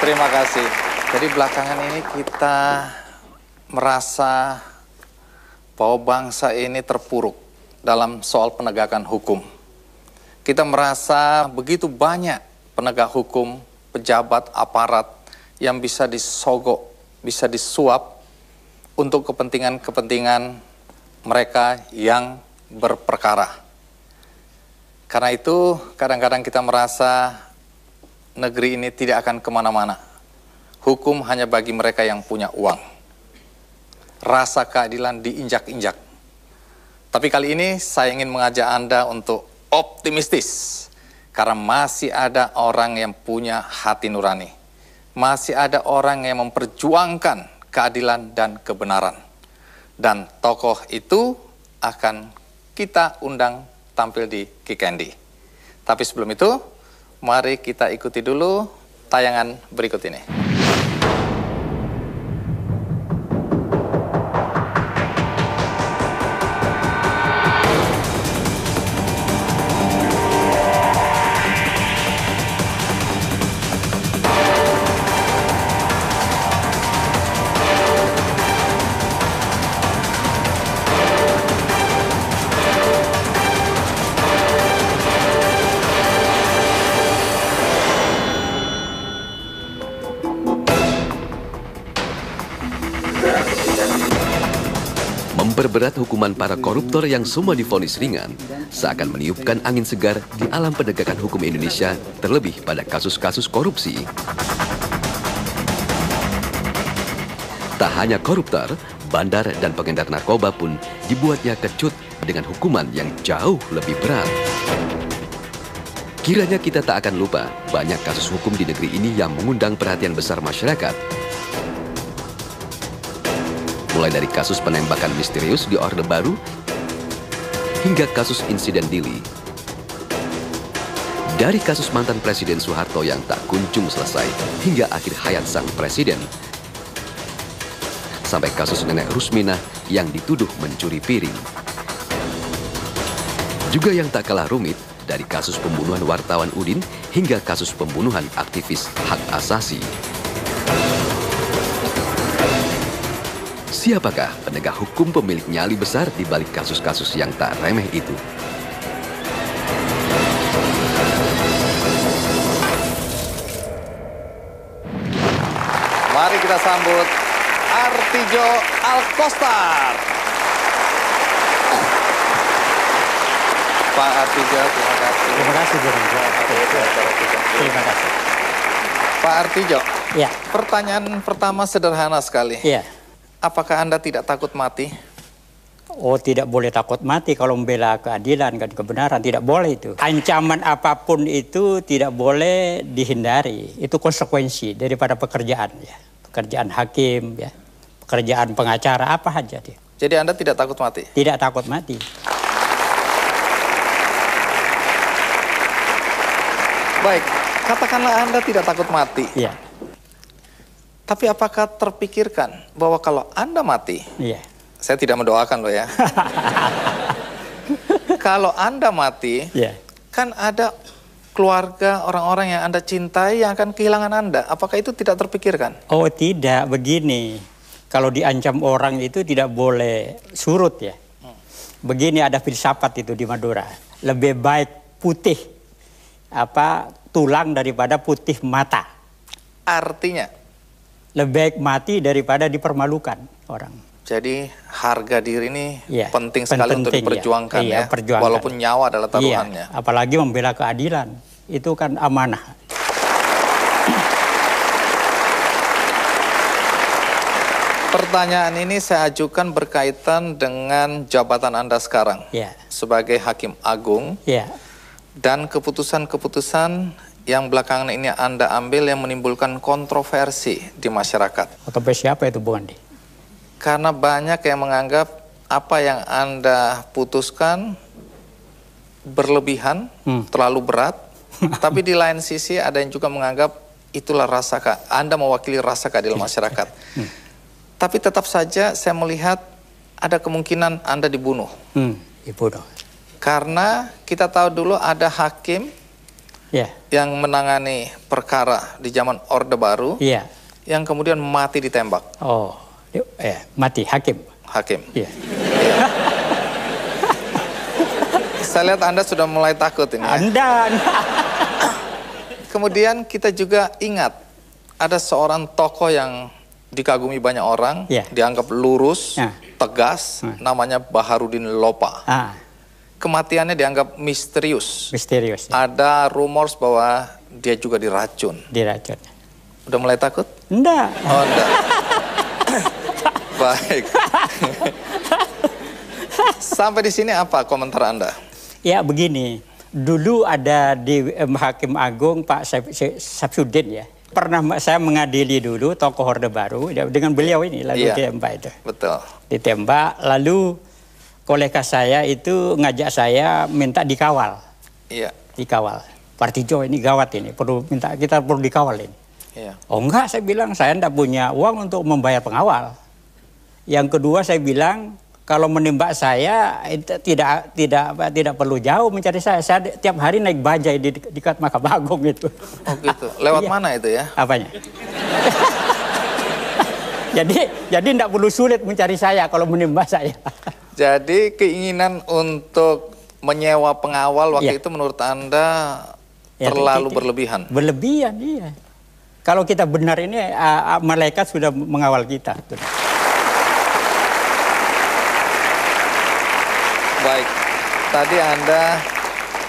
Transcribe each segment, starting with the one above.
Terima kasih. Jadi belakangan ini kita merasa bahwa bangsa ini terpuruk dalam soal penegakan hukum. Kita merasa begitu banyak penegak hukum, pejabat, aparat yang bisa disogok, bisa disuap untuk kepentingan-kepentingan mereka yang berperkara. Karena itu kadang-kadang kita merasa negeri ini tidak akan kemana-mana. Hukum hanya bagi mereka yang punya uang. Rasa keadilan diinjak-injak. Tapi kali ini saya ingin mengajak Anda untuk optimistis. Karena masih ada orang yang punya hati nurani. Masih ada orang yang memperjuangkan keadilan dan kebenaran. Dan tokoh itu akan kita undang tampil di Kikendi. Tapi sebelum itu, mari kita ikuti dulu tayangan berikut ini. Memperberat hukuman para koruptor yang semua divonis ringan seakan meniupkan angin segar di alam penegakan hukum Indonesia, terlebih pada kasus-kasus korupsi. Tak hanya koruptor, bandar dan pengedar narkoba pun dibuatnya kecut dengan hukuman yang jauh lebih berat. Kiranya kita tak akan lupa banyak kasus hukum di negeri ini yang mengundang perhatian besar masyarakat. Mulai dari kasus penembakan misterius di Orde Baru, hingga kasus insiden Dili. Dari kasus mantan Presiden Soeharto yang tak kunjung selesai, hingga akhir hayat sang presiden. Sampai kasus nenek Rusminah yang dituduh mencuri piring. Juga yang tak kalah rumit, dari kasus pembunuhan wartawan Udin, hingga kasus pembunuhan aktivis hak asasi. Siapakah penegak hukum pemilik nyali besar di balik kasus-kasus yang tak remeh itu? Mari kita sambut Artijo Alkostar. Pak Artijo, terima kasih. Terima kasih, terima kasih. Pak Artijo, ya. Pertanyaan pertama sederhana sekali. Ya. Apakah Anda tidak takut mati? Oh, tidak boleh takut mati kalau membela keadilan dan kebenaran. Tidak boleh itu. Ancaman apapun itu tidak boleh dihindari. Itu konsekuensi daripada pekerjaan. Ya. Pekerjaan hakim, ya. Pekerjaan pengacara, apa saja dia. Jadi Anda tidak takut mati? Tidak takut mati. Baik, katakanlah Anda tidak takut mati. Ya. Tapi apakah terpikirkan bahwa kalau Anda mati, Iya. Saya tidak mendoakan loh ya. Kalau Anda mati, Iya. kan ada keluarga orang-orang yang Anda cintai yang akan kehilangan Anda. Apakah itu tidak terpikirkan? Oh tidak, begini. Kalau diancam orang itu tidak boleh surut ya. Begini ada filsafat itu di Madura. Lebih baik putih tulang daripada putih mata. Artinya? Lebih baik mati daripada dipermalukan orang. Jadi harga diri ini ya, penting sekali untuk diperjuangkan ya. Perjuangkan. Walaupun nyawa adalah taruhannya. Iya, apalagi membela keadilan. Itu kan amanah. Pertanyaan ini saya ajukan berkaitan dengan jabatan Anda sekarang. Ya. Sebagai Hakim Agung. Ya. Dan keputusan-keputusan yang belakangan ini Anda ambil yang menimbulkan kontroversi di masyarakat. Kontroversi apa itu, Bung Andi? Karena banyak yang menganggap apa yang Anda putuskan berlebihan, terlalu berat. Tapi di lain sisi ada yang juga menganggap itulah Anda mewakili rasa keadilan masyarakat. Tapi tetap saja saya melihat ada kemungkinan Anda dibunuh. Dibunuh. Karena kita tahu dulu ada hakim Ya. yang menangani perkara di zaman Orde Baru, Iya. yang kemudian mati ditembak. Oh, mati hakim. Hakim. Iya. Saya lihat Anda sudah mulai takut ini. Ya? Anda. Kemudian kita juga ingat ada seorang tokoh yang dikagumi banyak orang, Ya. dianggap lurus, tegas, namanya Baharudin Lopa. Kematiannya dianggap misterius. Misterius. Ya. Ada rumors bahwa dia juga diracun. Diracun. Udah mulai takut? Enggak. Oh, enggak. Baik. Sampai di sini apa komentar Anda? Ya begini, dulu ada di Hakim Agung Pak Samsudin ya. Pernah saya mengadili dulu tokoh Orde Baru dengan beliau ini, lalu ditembak itu. Betul. Ditembak, lalu kolega saya itu ngajak saya minta dikawal. Iya. Dikawal. Partijo ini gawat ini, kita perlu dikawal ini. Iya. Oh enggak, saya bilang saya tidak punya uang untuk membayar pengawal. Yang kedua saya bilang kalau menembak saya tidak perlu jauh mencari saya. Saya tiap hari naik bajai di dekat Mahkamah Agung itu. Oh gitu. Lewat mana itu ya? Apanya? jadi tidak perlu sulit mencari saya kalau menembak saya. Jadi keinginan untuk menyewa pengawal waktu itu menurut Anda terlalu berlebihan? Berlebihan, iya. Kalau kita benar ini, malaikat sudah mengawal kita. Baik, tadi Anda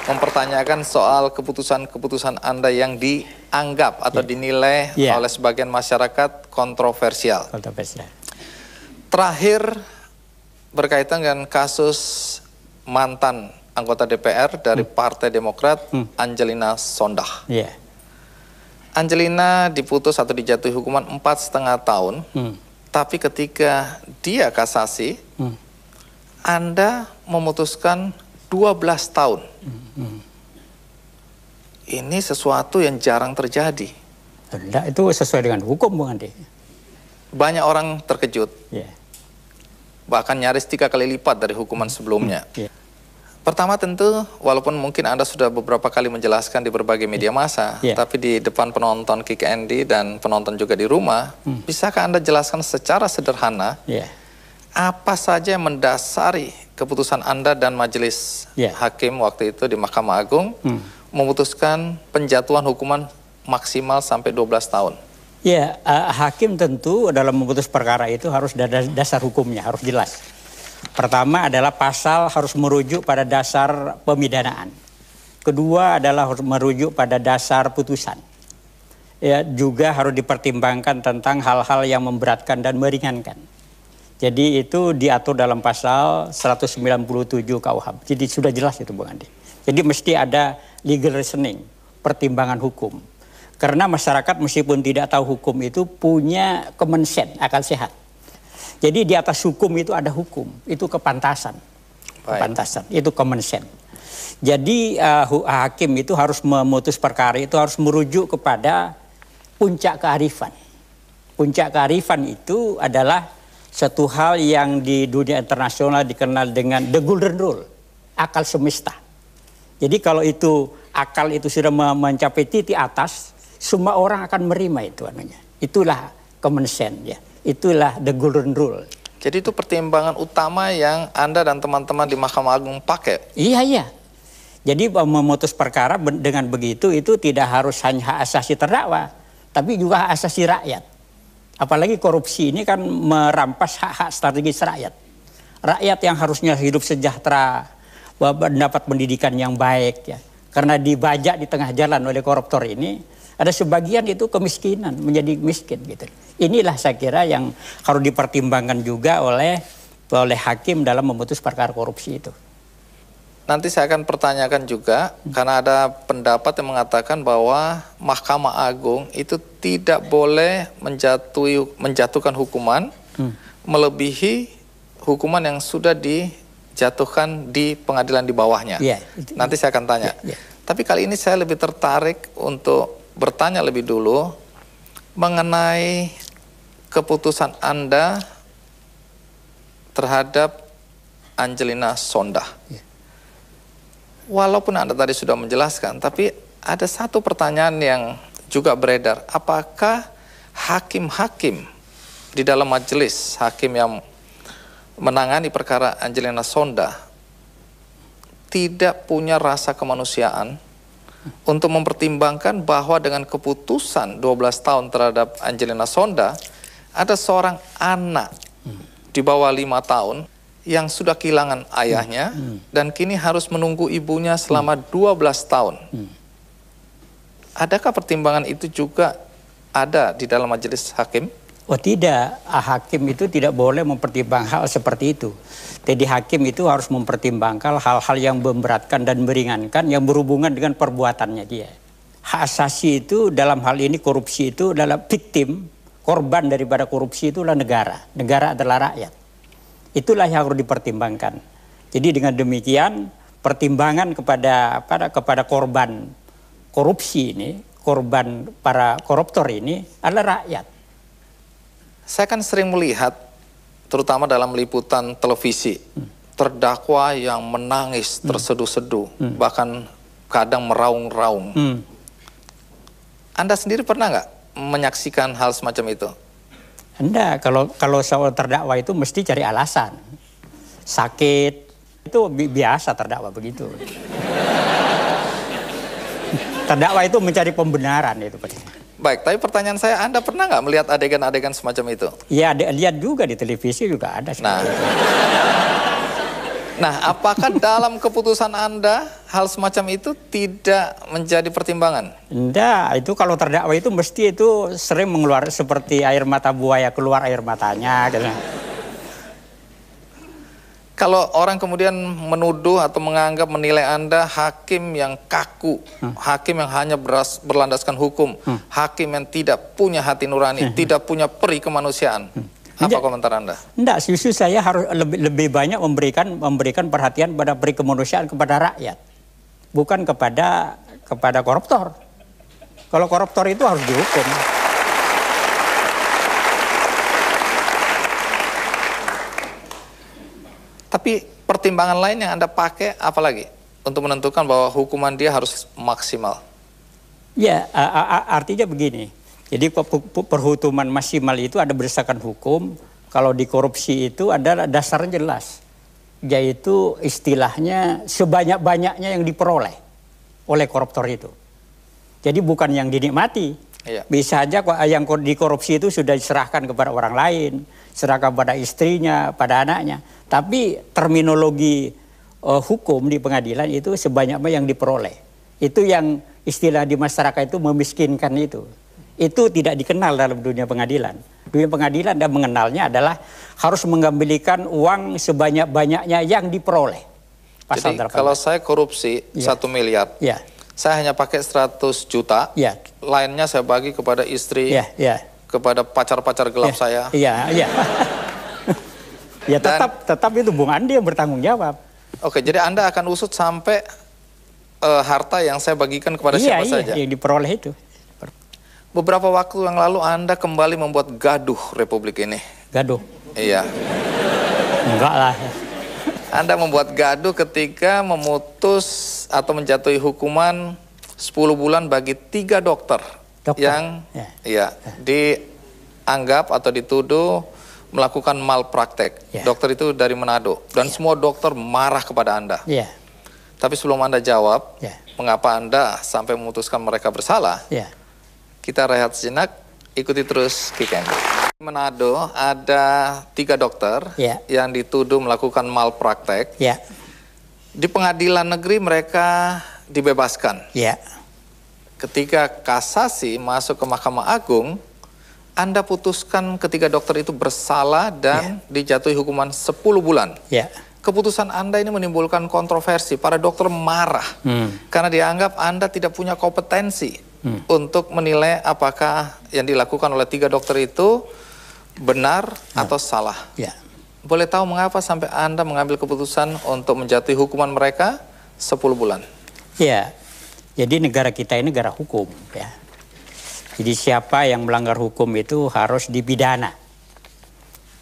mempertanyakan soal keputusan-keputusan Anda yang dianggap atau dinilai oleh sebagian masyarakat kontroversial. Terakhir, berkaitan dengan kasus mantan anggota DPR dari Partai Demokrat, Angelina Sondah. Angelina diputus atau dijatuhi hukuman 4,5 tahun, tapi ketika dia kasasi, Anda memutuskan 12 tahun. Ini sesuatu yang jarang terjadi. Enggak, itu sesuai dengan hukum, Bung Andi. Banyak orang terkejut. Bahkan nyaris 3 kali lipat dari hukuman sebelumnya. Pertama tentu, walaupun mungkin Anda sudah beberapa kali menjelaskan di berbagai media massa, tapi di depan penonton Kick Andy dan penonton juga di rumah, bisakah Anda jelaskan secara sederhana apa saja yang mendasari keputusan Anda dan majelis hakim waktu itu di Mahkamah Agung memutuskan penjatuhan hukuman maksimal sampai 12 tahun? Ya, hakim tentu dalam memutus perkara itu harus ada dasar hukumnya, harus jelas. Pertama adalah pasal harus merujuk pada dasar pemidanaan. Kedua adalah harus merujuk pada dasar putusan. Ya, juga harus dipertimbangkan tentang hal-hal yang memberatkan dan meringankan. Jadi itu diatur dalam pasal 197 KUHP. Jadi sudah jelas itu, Bung Andi. Jadi mesti ada legal reasoning, pertimbangan hukum. Karena masyarakat meskipun tidak tahu hukum itu punya common sense, akal sehat. Jadi di atas hukum itu ada hukum, itu kepantasan. Kepantasan, itu common sense. Jadi hakim itu harus memutus perkara itu harus merujuk kepada puncak kearifan. Puncak kearifan itu adalah satu hal yang di dunia internasional dikenal dengan the golden rule, akal semesta. Jadi kalau itu akal itu sudah mencapai titik atas, semua orang akan menerima itu namanya. Itulah common sense ya. Itulah the golden rule. Jadi itu pertimbangan utama yang Anda dan teman-teman di Mahkamah Agung pakai? Iya. Jadi memutus perkara dengan begitu itu tidak harus hanya hak asasi terdakwa, tapi juga hak asasi rakyat. Apalagi korupsi ini kan merampas hak-hak strategis rakyat. Rakyat yang harusnya hidup sejahtera, mendapat pendidikan yang baik ya. Karena dibajak di tengah jalan oleh koruptor ini, ada sebagian itu kemiskinan, menjadi miskin gitu. Inilah saya kira yang harus dipertimbangkan juga oleh hakim dalam memutus perkara korupsi itu. Nanti saya akan pertanyakan juga, karena ada pendapat yang mengatakan bahwa Mahkamah Agung itu tidak boleh menjatuhkan hukuman melebihi hukuman yang sudah dijatuhkan di pengadilan di bawahnya. Nanti saya akan tanya. Tapi kali ini saya lebih tertarik untuk bertanya lebih dulu mengenai keputusan Anda terhadap Angelina Sondah. Walaupun Anda tadi sudah menjelaskan, tapi ada satu pertanyaan yang juga beredar. Apakah hakim-hakim di dalam majelis hakim yang menangani perkara Angelina Sonda tidak punya rasa kemanusiaan untuk mempertimbangkan bahwa dengan keputusan 12 tahun terhadap Angelina Sonda, ada seorang anak di bawah 5 tahun yang sudah kehilangan ayahnya dan kini harus menunggu ibunya selama 12 tahun. Adakah pertimbangan itu juga ada di dalam majelis hakim? Oh tidak, hakim itu tidak boleh mempertimbangkan hal seperti itu. Jadi hakim itu harus mempertimbangkan hal-hal yang memberatkan dan meringankan yang berhubungan dengan perbuatannya dia. Hak asasi itu dalam hal ini korupsi itu adalah victim, korban daripada korupsi itulah negara. Negara adalah rakyat. Itulah yang harus dipertimbangkan. Jadi dengan demikian pertimbangan kepada korban korupsi ini, korban para koruptor ini adalah rakyat. Saya kan sering melihat, terutama dalam liputan televisi, terdakwa yang menangis terseduh-seduh, bahkan kadang meraung-raung. Anda sendiri pernah nggak menyaksikan hal semacam itu? Enggak, kalau seorang terdakwa itu mesti cari alasan. Sakit, itu biasa terdakwa begitu. Terdakwa itu mencari pembenaran itu. Baik, tapi pertanyaan saya, Anda pernah nggak melihat adegan-adegan semacam itu? Iya, lihat juga di televisi juga ada. Nah, apakah dalam keputusan Anda hal semacam itu tidak menjadi pertimbangan? Enggak, itu kalau terdakwa itu mesti itu sering mengeluarkan seperti air mata buaya keluar air matanya. Gitu. Kalau orang kemudian menuduh atau menganggap menilai Anda hakim yang kaku, hakim yang hanya berlandaskan hukum, hakim yang tidak punya hati nurani, tidak punya peri kemanusiaan. Apa komentar Anda? Enggak, justru saya harus lebih banyak memberikan perhatian pada peri kemanusiaan kepada rakyat, bukan kepada koruptor. Kalau koruptor itu harus dihukum. Tapi pertimbangan lain yang Anda pakai apa lagi untuk menentukan bahwa hukuman dia harus maksimal? Ya, artinya begini. Jadi perhukuman maksimal itu ada berdasarkan hukum. Kalau di korupsi itu ada dasarnya jelas. Yaitu istilahnya sebanyak-banyaknya yang diperoleh oleh koruptor itu. Jadi bukan yang dinikmati. Iya. Bisa aja yang dikorupsi itu sudah diserahkan kepada orang lain. Serahkan pada istrinya, pada anaknya. Tapi terminologi hukum di pengadilan itu sebanyak-banyak yang diperoleh. Itu yang istilah di masyarakat itu memiskinkan itu. Itu tidak dikenal dalam dunia pengadilan. Dunia pengadilan dan mengenalnya adalah harus mengembalikan uang sebanyak-banyaknya yang diperoleh. Pasal jadi kalau saya korupsi 1 miliar, saya hanya pakai 100 juta, lainnya saya bagi kepada istri, kepada pacar-pacar gelap saya. Ya tetap itu Bung Andi yang bertanggung jawab. Oke, jadi Anda akan usut sampai harta yang saya bagikan kepada siapa saja. Yang diperoleh itu. Beberapa waktu yang lalu Anda kembali membuat gaduh Republik ini. Gaduh? Iya. Enggak lah. Anda membuat gaduh ketika memutus atau menjatuhi hukuman 10 bulan bagi 3 dokter yang dianggap atau dituduh melakukan malpraktek. Dokter itu dari Manado dan semua dokter marah kepada Anda. Tapi sebelum Anda jawab, mengapa Anda sampai memutuskan mereka bersalah? Kita rehat sejenak, ikuti terus Kiken. Di Manado ada 3 dokter yang dituduh melakukan malpraktek. Di pengadilan negeri mereka dibebaskan. Ketika kasasi masuk ke Mahkamah Agung, Anda putuskan ketiga dokter itu bersalah dan dijatuhi hukuman 10 bulan. Keputusan Anda ini menimbulkan kontroversi. Para dokter marah karena dianggap Anda tidak punya kompetensi untuk menilai apakah yang dilakukan oleh 3 dokter itu benar atau salah. Boleh tahu mengapa sampai Anda mengambil keputusan untuk menjatuhi hukuman mereka 10 bulan? Jadi negara kita ini negara hukum. Jadi siapa yang melanggar hukum itu harus dipidana.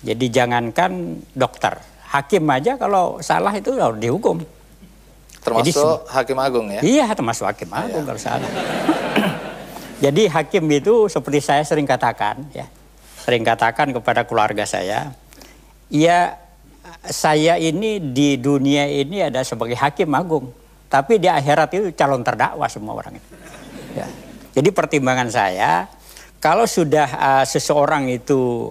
Jadi jangankan dokter, hakim aja kalau salah itu harus dihukum. Termasuk Hakim Agung ya? Iya, termasuk Hakim Agung kalau salah. Jadi hakim itu seperti saya sering katakan ya, sering katakan kepada keluarga saya, ya saya ini di dunia ini ada sebagai Hakim Agung, tapi di akhirat itu calon terdakwa semua orang itu. Ya. Jadi pertimbangan saya, kalau sudah seseorang itu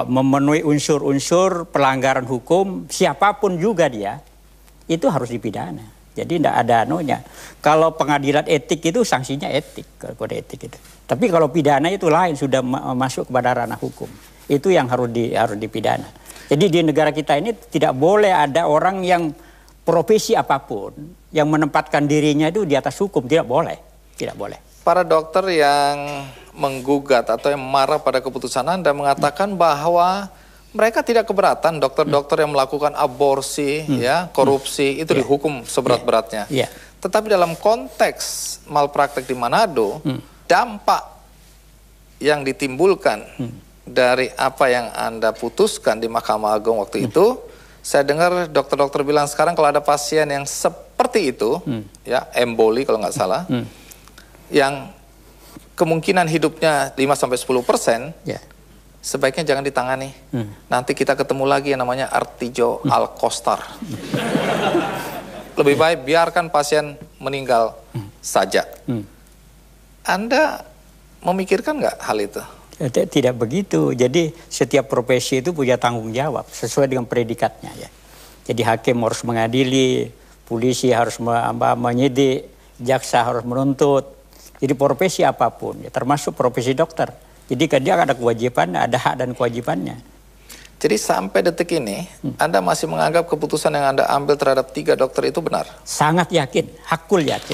memenuhi unsur-unsur pelanggaran hukum, siapapun juga dia, itu harus dipidana. Jadi tidak ada anunya. Kalau pengadilan etik itu sanksinya etik, kode etik itu. Tapi kalau pidana itu lain, sudah masuk kepada ranah hukum. Itu yang harus dipidana. Jadi di negara kita ini tidak boleh ada orang yang profesi apapun yang menempatkan dirinya itu di atas hukum, tidak boleh. Tidak boleh. Para dokter yang menggugat atau yang marah pada keputusan Anda mengatakan bahwa mereka tidak keberatan dokter-dokter yang melakukan aborsi, ya, korupsi, itu dihukum seberat-beratnya. Tetapi dalam konteks malpraktek di Manado, dampak yang ditimbulkan dari apa yang Anda putuskan di Mahkamah Agung waktu itu, saya dengar dokter-dokter bilang sekarang kalau ada pasien yang seperti itu, ya, emboli kalau nggak salah, yang kemungkinan hidupnya 5-10%, sebaiknya jangan ditangani. Nanti kita ketemu lagi yang namanya Artijo Alkostar. Lebih baik biarkan pasien meninggal saja. Anda memikirkan nggak hal itu? Tidak begitu. Jadi setiap profesi itu punya tanggung jawab sesuai dengan predikatnya ya. Jadi hakim harus mengadili, polisi harus menyidik, jaksa harus menuntut. Jadi profesi apapun, ya, termasuk profesi dokter. Jadi dia ada kewajiban, ada hak dan kewajibannya. Jadi sampai detik ini, Anda masih menganggap keputusan yang Anda ambil terhadap 3 dokter itu benar? Sangat yakin, hakul yakin.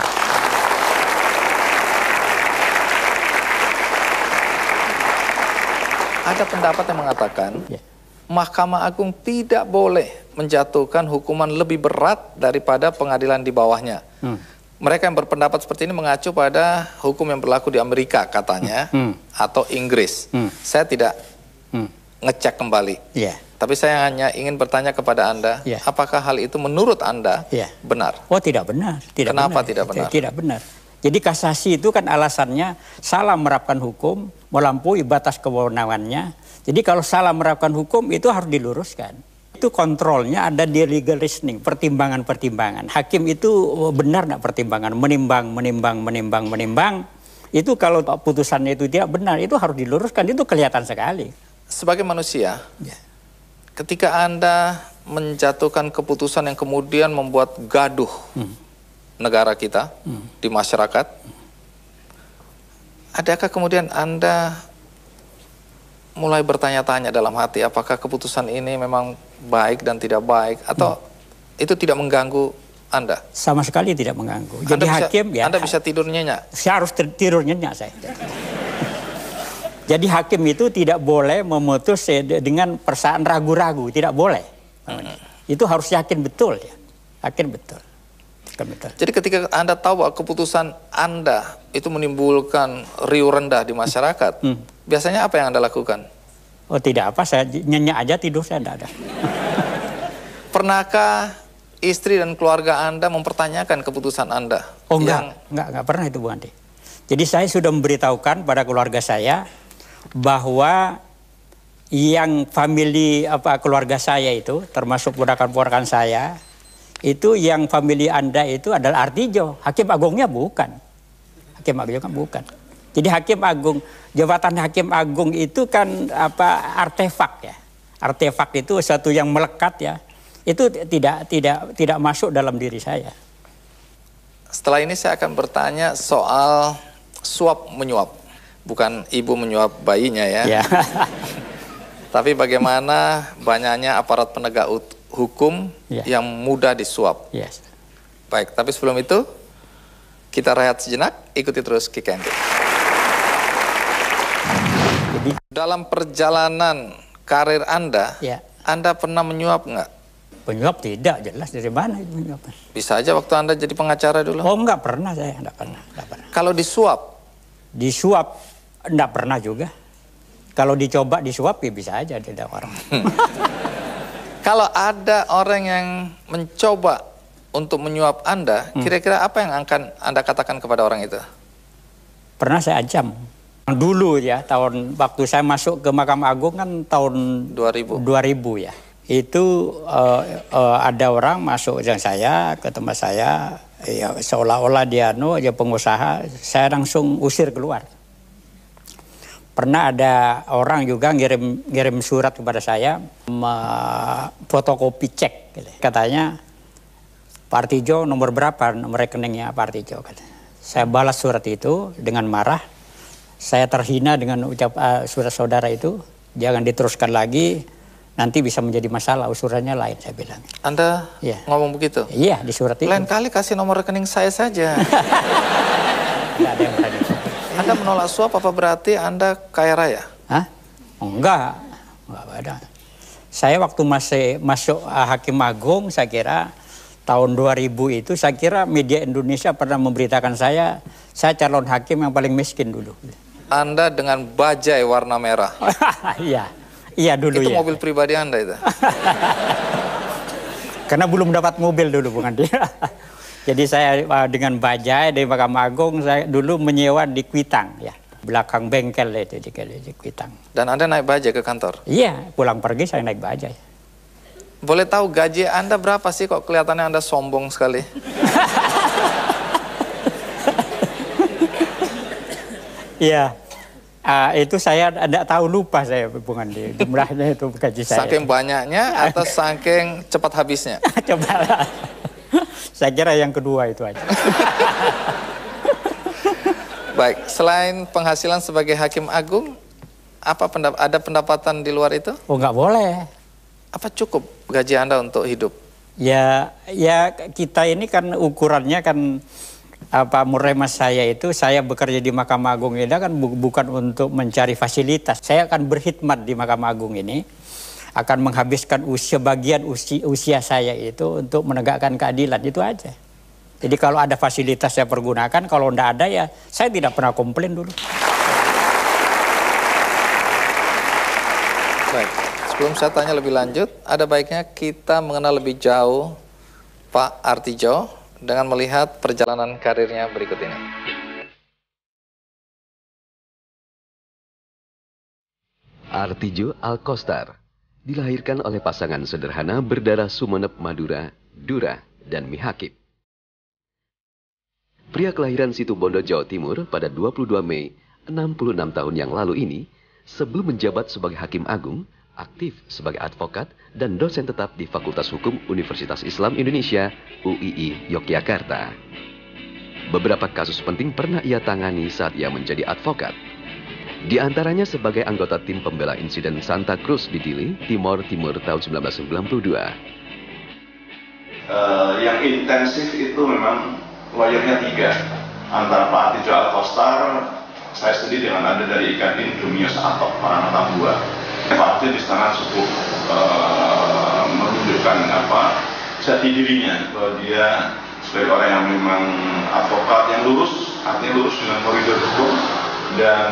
Ada pendapat yang mengatakan, Mahkamah Agung tidak boleh menjatuhkan hukuman lebih berat daripada pengadilan di bawahnya. Mereka yang berpendapat seperti ini mengacu pada hukum yang berlaku di Amerika katanya, atau Inggris. Saya tidak ngecek kembali. Tapi saya hanya ingin bertanya kepada Anda, apakah hal itu menurut Anda benar? Oh, tidak benar. Kenapa tidak benar? Tidak benar. Jadi kasasi itu kan alasannya salah menerapkan hukum, melampaui batas kewenangannya. Jadi kalau salah menerapkan hukum itu harus diluruskan. Itu kontrolnya ada di legal reasoning, pertimbangan-pertimbangan. Hakim itu benar nggak pertimbangan, menimbang. Itu kalau putusannya itu tidak benar, itu harus diluruskan, itu kelihatan sekali. Sebagai manusia, ketika Anda menjatuhkan keputusan yang kemudian membuat gaduh negara kita, di masyarakat, adakah kemudian Anda mulai bertanya-tanya dalam hati apakah keputusan ini memang baik dan tidak baik, atau itu tidak mengganggu Anda? Sama sekali tidak mengganggu. Jadi Anda bisa tidur nyenyak? Saya harus tidur nyenyak saya. Jadi hakim itu tidak boleh memutus dengan perasaan ragu-ragu, tidak boleh. Itu harus yakin betul ya. Yakin betul. Jadi ketika Anda tahu bahwa keputusan Anda itu menimbulkan riuh rendah di masyarakat, biasanya apa yang Anda lakukan? Oh, tidak apa, saya nyenyak aja, tidur saya tidak ada. Pernahkah istri dan keluarga Anda mempertanyakan keputusan Anda? Oh, enggak pernah itu, Bu Andi. Jadi saya sudah memberitahukan pada keluarga saya bahwa yang keluarga saya itu, termasuk ponakan-ponakan saya, itu yang famili Anda itu adalah Artijo. Hakim Agungnya bukan. Hakim Agungnya bukan. Jadi Hakim Agung, jabatan Hakim Agung itu kan artefak ya. Artefak itu sesuatu yang melekat ya. Itu tidak masuk dalam diri saya. Setelah ini saya akan bertanya soal suap menyuap. Bukan ibu menyuap bayinya ya. Tapi bagaimana banyaknya aparat penegak hukum yang mudah disuap. Baik, tapi sebelum itu kita rehat sejenak, ikuti terus Kick and Dig. Dalam perjalanan karir Anda, Anda pernah menyuap nggak? Menyuap tidak, jelas dari mana itu menyuap. Bisa aja waktu Anda jadi pengacara dulu. Oh, nggak pernah saya, nggak pernah. Kalau disuap? Disuap, nggak pernah juga. Kalau dicoba disuap ya bisa aja tidak orang. Kalau ada orang yang mencoba untuk menyuap Anda, kira-kira apa yang akan Anda katakan kepada orang itu? Pernah saya ancam. Dulu ya, waktu saya masuk ke Mahkamah Agung kan tahun 2000 ya. Itu ada orang masuk dengan saya ke tempat saya, ya seolah-olah dia pengusaha, saya langsung usir keluar. Pernah ada orang juga ngirim surat kepada saya, fotokopi cek, gitu. Katanya, Pak Artidjo nomor berapa nomor rekeningnya Pak Artidjo? Saya balas surat itu dengan marah. Saya terhina dengan surat saudara itu, jangan diteruskan lagi, nanti bisa menjadi masalah, usurannya lain, saya bilang. Anda ngomong begitu? Iya, di surat itu. Lain kali kasih nomor rekening saya saja. Nggak ada yang berani. Anda menolak suap apa berarti Anda kaya raya? Hah? Enggak ada. Saya waktu masuk Hakim Agung, saya kira tahun 2000 itu, saya kira media Indonesia pernah memberitakan saya calon hakim yang paling miskin dulu. Anda dengan bajai warna merah. Iya dulu itu ya. Mobil pribadi Anda itu? Karena belum dapat mobil dulu, bukan dia. Jadi saya dengan bajai dari Mahkamah Agung, saya dulu menyewa di Kuitang, ya, belakang bengkel itu di Kuitang. Dan Anda naik bajai ke kantor? Iya, pulang pergi saya naik bajai. Boleh tahu gaji Anda berapa sih, kok kelihatannya Anda sombong sekali? Iya, itu saya tidak tahu, lupa saya, bukan di jumlahnya itu gaji saya. Saking banyaknya atau saking cepat habisnya? Coba. Saya kira yang kedua itu aja. Baik, selain penghasilan sebagai Hakim Agung, ada pendapatan di luar itu? Oh, nggak boleh. Apa cukup gaji Anda untuk hidup? Ya kita ini kan ukurannya kan muremas saya itu, saya bekerja di Mahkamah Agung ini kan bukan untuk mencari fasilitas. Saya akan berkhidmat di Mahkamah Agung ini, akan menghabiskan sebagian usia saya itu untuk menegakkan keadilan, itu aja. Jadi kalau ada fasilitas saya pergunakan, kalau tidak ada ya saya tidak pernah komplain dulu. Baik, sebelum saya tanya lebih lanjut, ada baiknya kita mengenal lebih jauh Pak Artidjo dengan melihat perjalanan karirnya berikut ini. Artidjo Alkostar dilahirkan oleh pasangan sederhana berdarah Sumeneb Madura, Dura, dan Mihakib. Pria kelahiran Situbondo, Jawa Timur pada 22 Mei 66 tahun yang lalu ini, sebelum menjabat sebagai Hakim Agung, aktif sebagai advokat dan dosen tetap di Fakultas Hukum Universitas Islam Indonesia, UII, Yogyakarta. Beberapa kasus penting pernah ia tangani saat ia menjadi advokat. Di antaranya sebagai anggota tim pembela insiden Santa Cruz di Dili, Timor Timur tahun 1992. Yang intensif itu memang lawyernya 3. Antara Pak Artidjo Alkostar, saya sendiri dengan ada dari Ikadin, Dumios atau Maranatha II. Pak Artidjo di sana cukup menunjukkan jati dirinya, bahwa dia sebagai orang yang memang advokat yang lurus, artinya lurus dengan koridor hukum, dan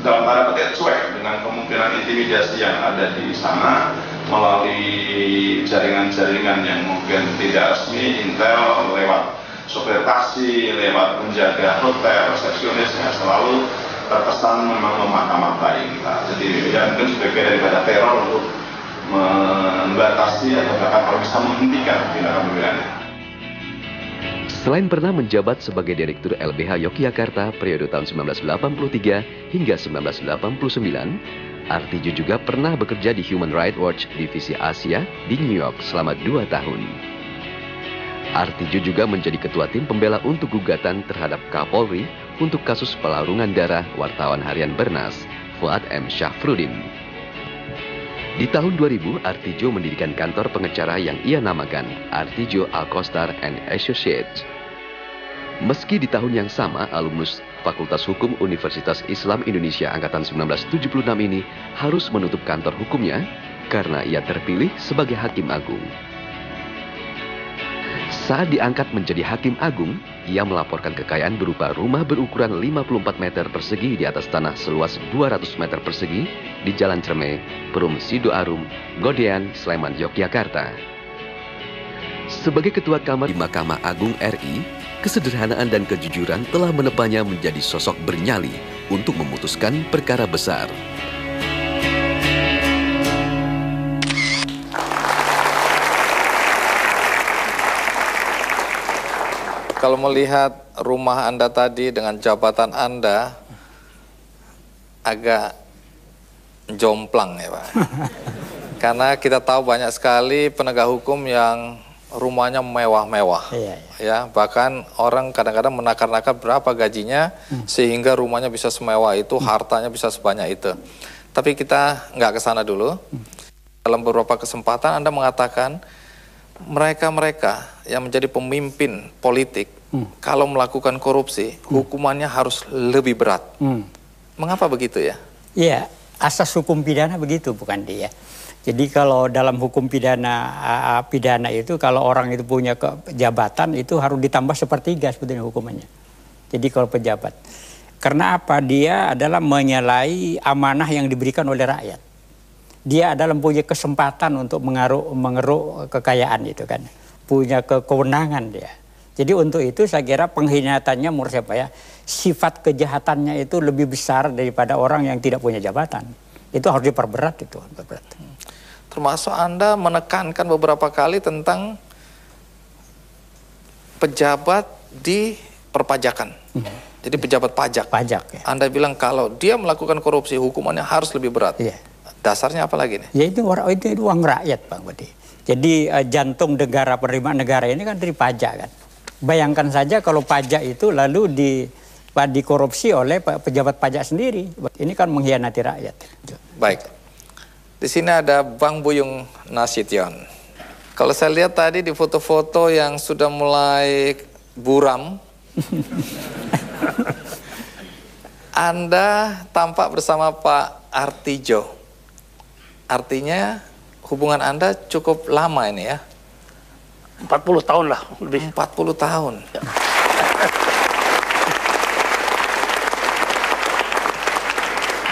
dalam tanda petik cuek dengan kemungkinan intimidasi yang ada di sana melalui jaringan-jaringan yang mungkin tidak resmi, intel, lewat sopir taksi, lewat penjaga hotel, resepsionis yang selalu terkesan memang memata-matai kita. Jadi ya mungkin sebagai daripada teror untuk membatasi atau bahkan kalau bisa menghentikan tindakan pembelaan. Selain pernah menjabat sebagai Direktur LBH Yogyakarta periode tahun 1983 hingga 1989, Artidjo juga pernah bekerja di Human Rights Watch Divisi Asia di New York selama 2 tahun. Artidjo juga menjadi ketua tim pembela untuk gugatan terhadap Kapolri untuk kasus pelarungan darah wartawan harian Bernas, Fuad M. Syafruddin. Di tahun 2000, Artidjo mendirikan kantor pengacara yang ia namakan Artidjo Alkostar and Associates. Meski di tahun yang sama, alumnus Fakultas Hukum Universitas Islam Indonesia Angkatan 1976 ini harus menutup kantor hukumnya karena ia terpilih sebagai Hakim Agung. Saat diangkat menjadi Hakim Agung, ia melaporkan kekayaan berupa rumah berukuran 54 meter persegi di atas tanah seluas 200 meter persegi di Jalan Cerme, Perum Sidoarum, Godean, Sleman, Yogyakarta. Sebagai Ketua Kamar di Mahkamah Agung RI, kesederhanaan dan kejujuran telah menepanya menjadi sosok bernyali untuk memutuskan perkara besar. Kalau melihat rumah Anda tadi dengan jabatan Anda, agak jomplang ya Pak. Karena kita tahu banyak sekali penegak hukum yang rumahnya mewah-mewah. Ya, bahkan orang kadang-kadang menakar-nakar berapa gajinya sehingga rumahnya bisa semewah itu, hartanya bisa sebanyak itu. Tapi kita nggak ke sana dulu. Dalam beberapa kesempatan Anda mengatakan mereka-mereka yang menjadi pemimpin politik kalau melakukan korupsi hukumannya harus lebih berat. Mengapa begitu ya? Iya, asas hukum pidana begitu bukan dia. Jadi kalau dalam hukum pidana itu kalau orang itu punya jabatan itu harus ditambah 1/3 sebetulnya hukumannya. Jadi kalau pejabat. Karena apa? Dia adalah menyalahi amanah yang diberikan oleh rakyat. Dia adalah punya kesempatan untuk mengeruk kekayaan itu kan. Punya kewenangan dia. Jadi untuk itu saya kira penghinatannya menurut saya Pak ya, sifat kejahatannya itu lebih besar daripada orang yang tidak punya jabatan. Itu harus diperberat itu. Termasuk Anda menekankan beberapa kali tentang pejabat di perpajakan. Jadi pejabat pajak. Ya. Anda bilang kalau dia melakukan korupsi hukumannya harus lebih berat. Iya. Dasarnya apa lagi nih? Ya itu uang rakyat Pak Budi. Jadi jantung negara, penerimaan negara ini kan dari pajak kan. Bayangkan saja kalau pajak itu lalu dikorupsi oleh pejabat pajak sendiri. Ini kan mengkhianati rakyat. Baik. Di sini ada Bang Buyung Nasution. Kalau saya lihat tadi di foto-foto yang sudah mulai buram, Anda tampak bersama Pak Artidjo. Artinya hubungan Anda cukup lama ini ya? 40 tahun lah lebih. 40 tahun. Ya.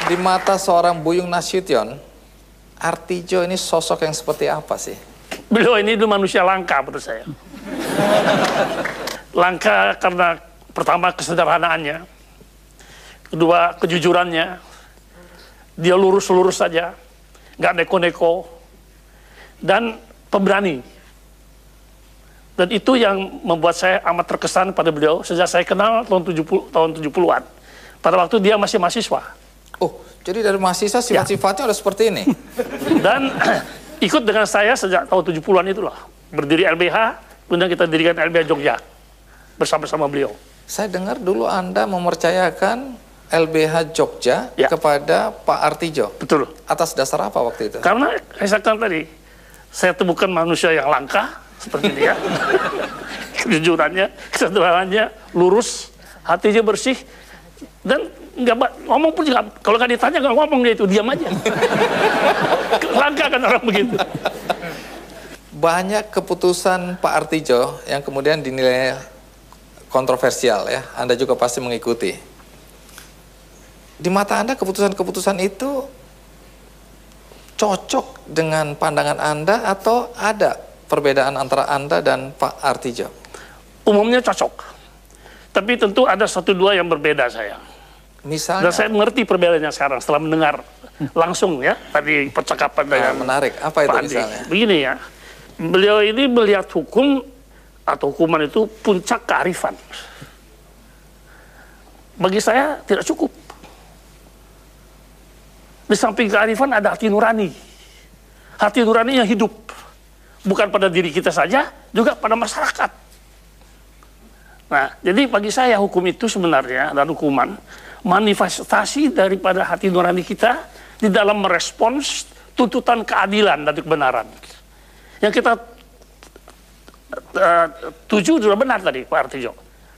Di mata seorang Buyung Nasution, Artidjo ini sosok yang seperti apa sih? Beliau ini dulu manusia langka menurut saya. Langka karena pertama kesederhanaannya, kedua kejujurannya, dia lurus-lurus saja, nggak neko-neko, dan pemberani. Dan itu yang membuat saya amat terkesan pada beliau sejak saya kenal tahun 70-an. Pada waktu dia masih mahasiswa. Oh, jadi dari mahasiswa sifat-sifatnya udah seperti ini? Dan ikut dengan saya sejak tahun 70-an itulah. Berdiri LBH, kemudian kita dirikan LBH Jogja. Bersama-sama beliau. Saya dengar dulu Anda mempercayakan LBH Jogja kepada Pak Artidjo. Betul. Atas dasar apa waktu itu? Karena saya katakan tadi, saya temukan manusia yang langka, seperti dia. Kejujurannya, kesederhanaannya, lurus, hatinya bersih, dan nggak ngomong pun juga, kalau nggak ditanya nggak ngomong dia itu, diam aja. Langka kan orang begitu. Banyak keputusan Pak Artidjo yang kemudian dinilai kontroversial ya, Anda juga pasti mengikuti. Di mata Anda keputusan-keputusan itu cocok dengan pandangan Anda atau ada perbedaan antara Anda dan Pak Artidjo? Umumnya cocok. Tapi tentu ada 1-2 yang berbeda saya. Misalnya? Dan saya mengerti perbedaannya sekarang setelah mendengar langsung ya tadi percakapan dengan menarik. Apa itu Pak Andi. Misalnya? Begini ya, beliau ini melihat hukum atau hukuman itu puncak kearifan. Bagi saya tidak cukup. Di samping kearifan ada hati nurani. Hati nurani yang hidup. Bukan pada diri kita saja, juga pada masyarakat. Nah, jadi bagi saya hukum itu sebenarnya, dan hukuman, manifestasi daripada hati nurani kita di dalam merespons tuntutan keadilan dan kebenaran. Yang kita tuju sudah benar tadi, Pak Artidjo.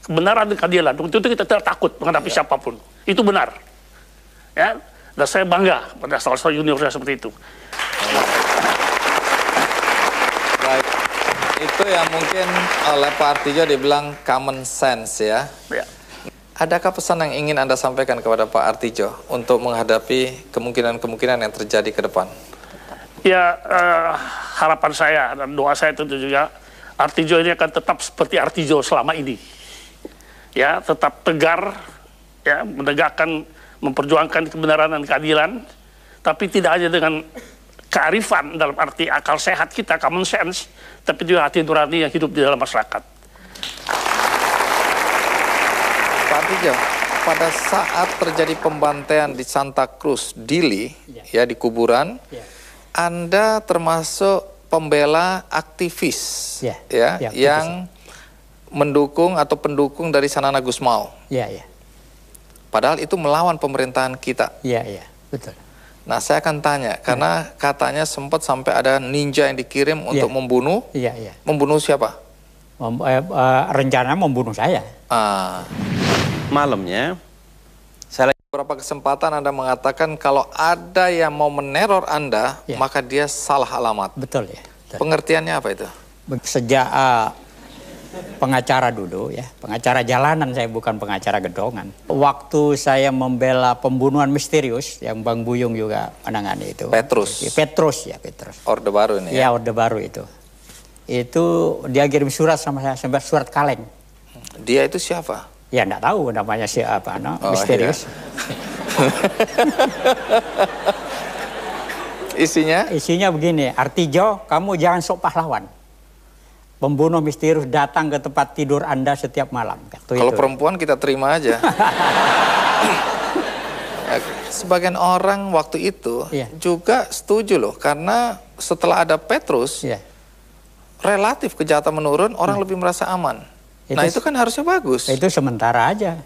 Kebenaran dan keadilan, untuk itu kita tidak takut menghadapi siapapun. Itu benar. Ya, dan saya bangga pada salah-salah universitas seperti itu. Baik. Itu yang mungkin oleh Pak Artidjo dibilang common sense ya. Adakah pesan yang ingin Anda sampaikan kepada Pak Artidjo untuk menghadapi kemungkinan-kemungkinan yang terjadi ke depan? Ya, harapan saya dan doa saya tentu juga Artijo ini akan tetap seperti Artijo selama ini. Ya, tetap tegar, ya, menegakkan, memperjuangkan kebenaran dan keadilan, tapi tidak hanya dengan kearifan dalam arti akal sehat kita, common sense, tapi juga hati nurani yang hidup di dalam masyarakat. Pak Artijo, pada saat terjadi pembantaian di Santa Cruz, Dili, ya di kuburan, Anda termasuk pembela aktivis, yang mendukung atau pendukung dari Sanana Gusmao. Padahal itu melawan pemerintahan kita. Betul. Nah, saya akan tanya, karena katanya sempat sampai ada ninja yang dikirim untuk membunuh. Membunuh siapa? Rencana membunuh saya. Malamnya, Beberapa kesempatan Anda mengatakan kalau ada yang mau meneror Anda, maka dia salah alamat. Betul ya. Betul. Pengertiannya apa itu? Sejak pengacara dulu ya, pengacara jalanan, saya bukan pengacara gedongan. Waktu saya membela pembunuhan misterius yang Bang Buyung juga menangani itu. Petrus. Petrus. Orde Baru ini ya? Orde Baru itu. Itu dia kirim surat sama saya, surat kaleng. Dia itu siapa? Ya enggak tahu namanya siapa, misterius. Isinya? Isinya begini, Artijo, kamu jangan sok pahlawan. Pembunuh misterius datang ke tempat tidur Anda setiap malam. Kalau perempuan kita terima aja. Sebagian orang waktu itu juga setuju loh, karena setelah ada Petrus, relatif kejahatan menurun, orang lebih merasa aman. Nah itu kan harusnya bagus. Itu sementara aja.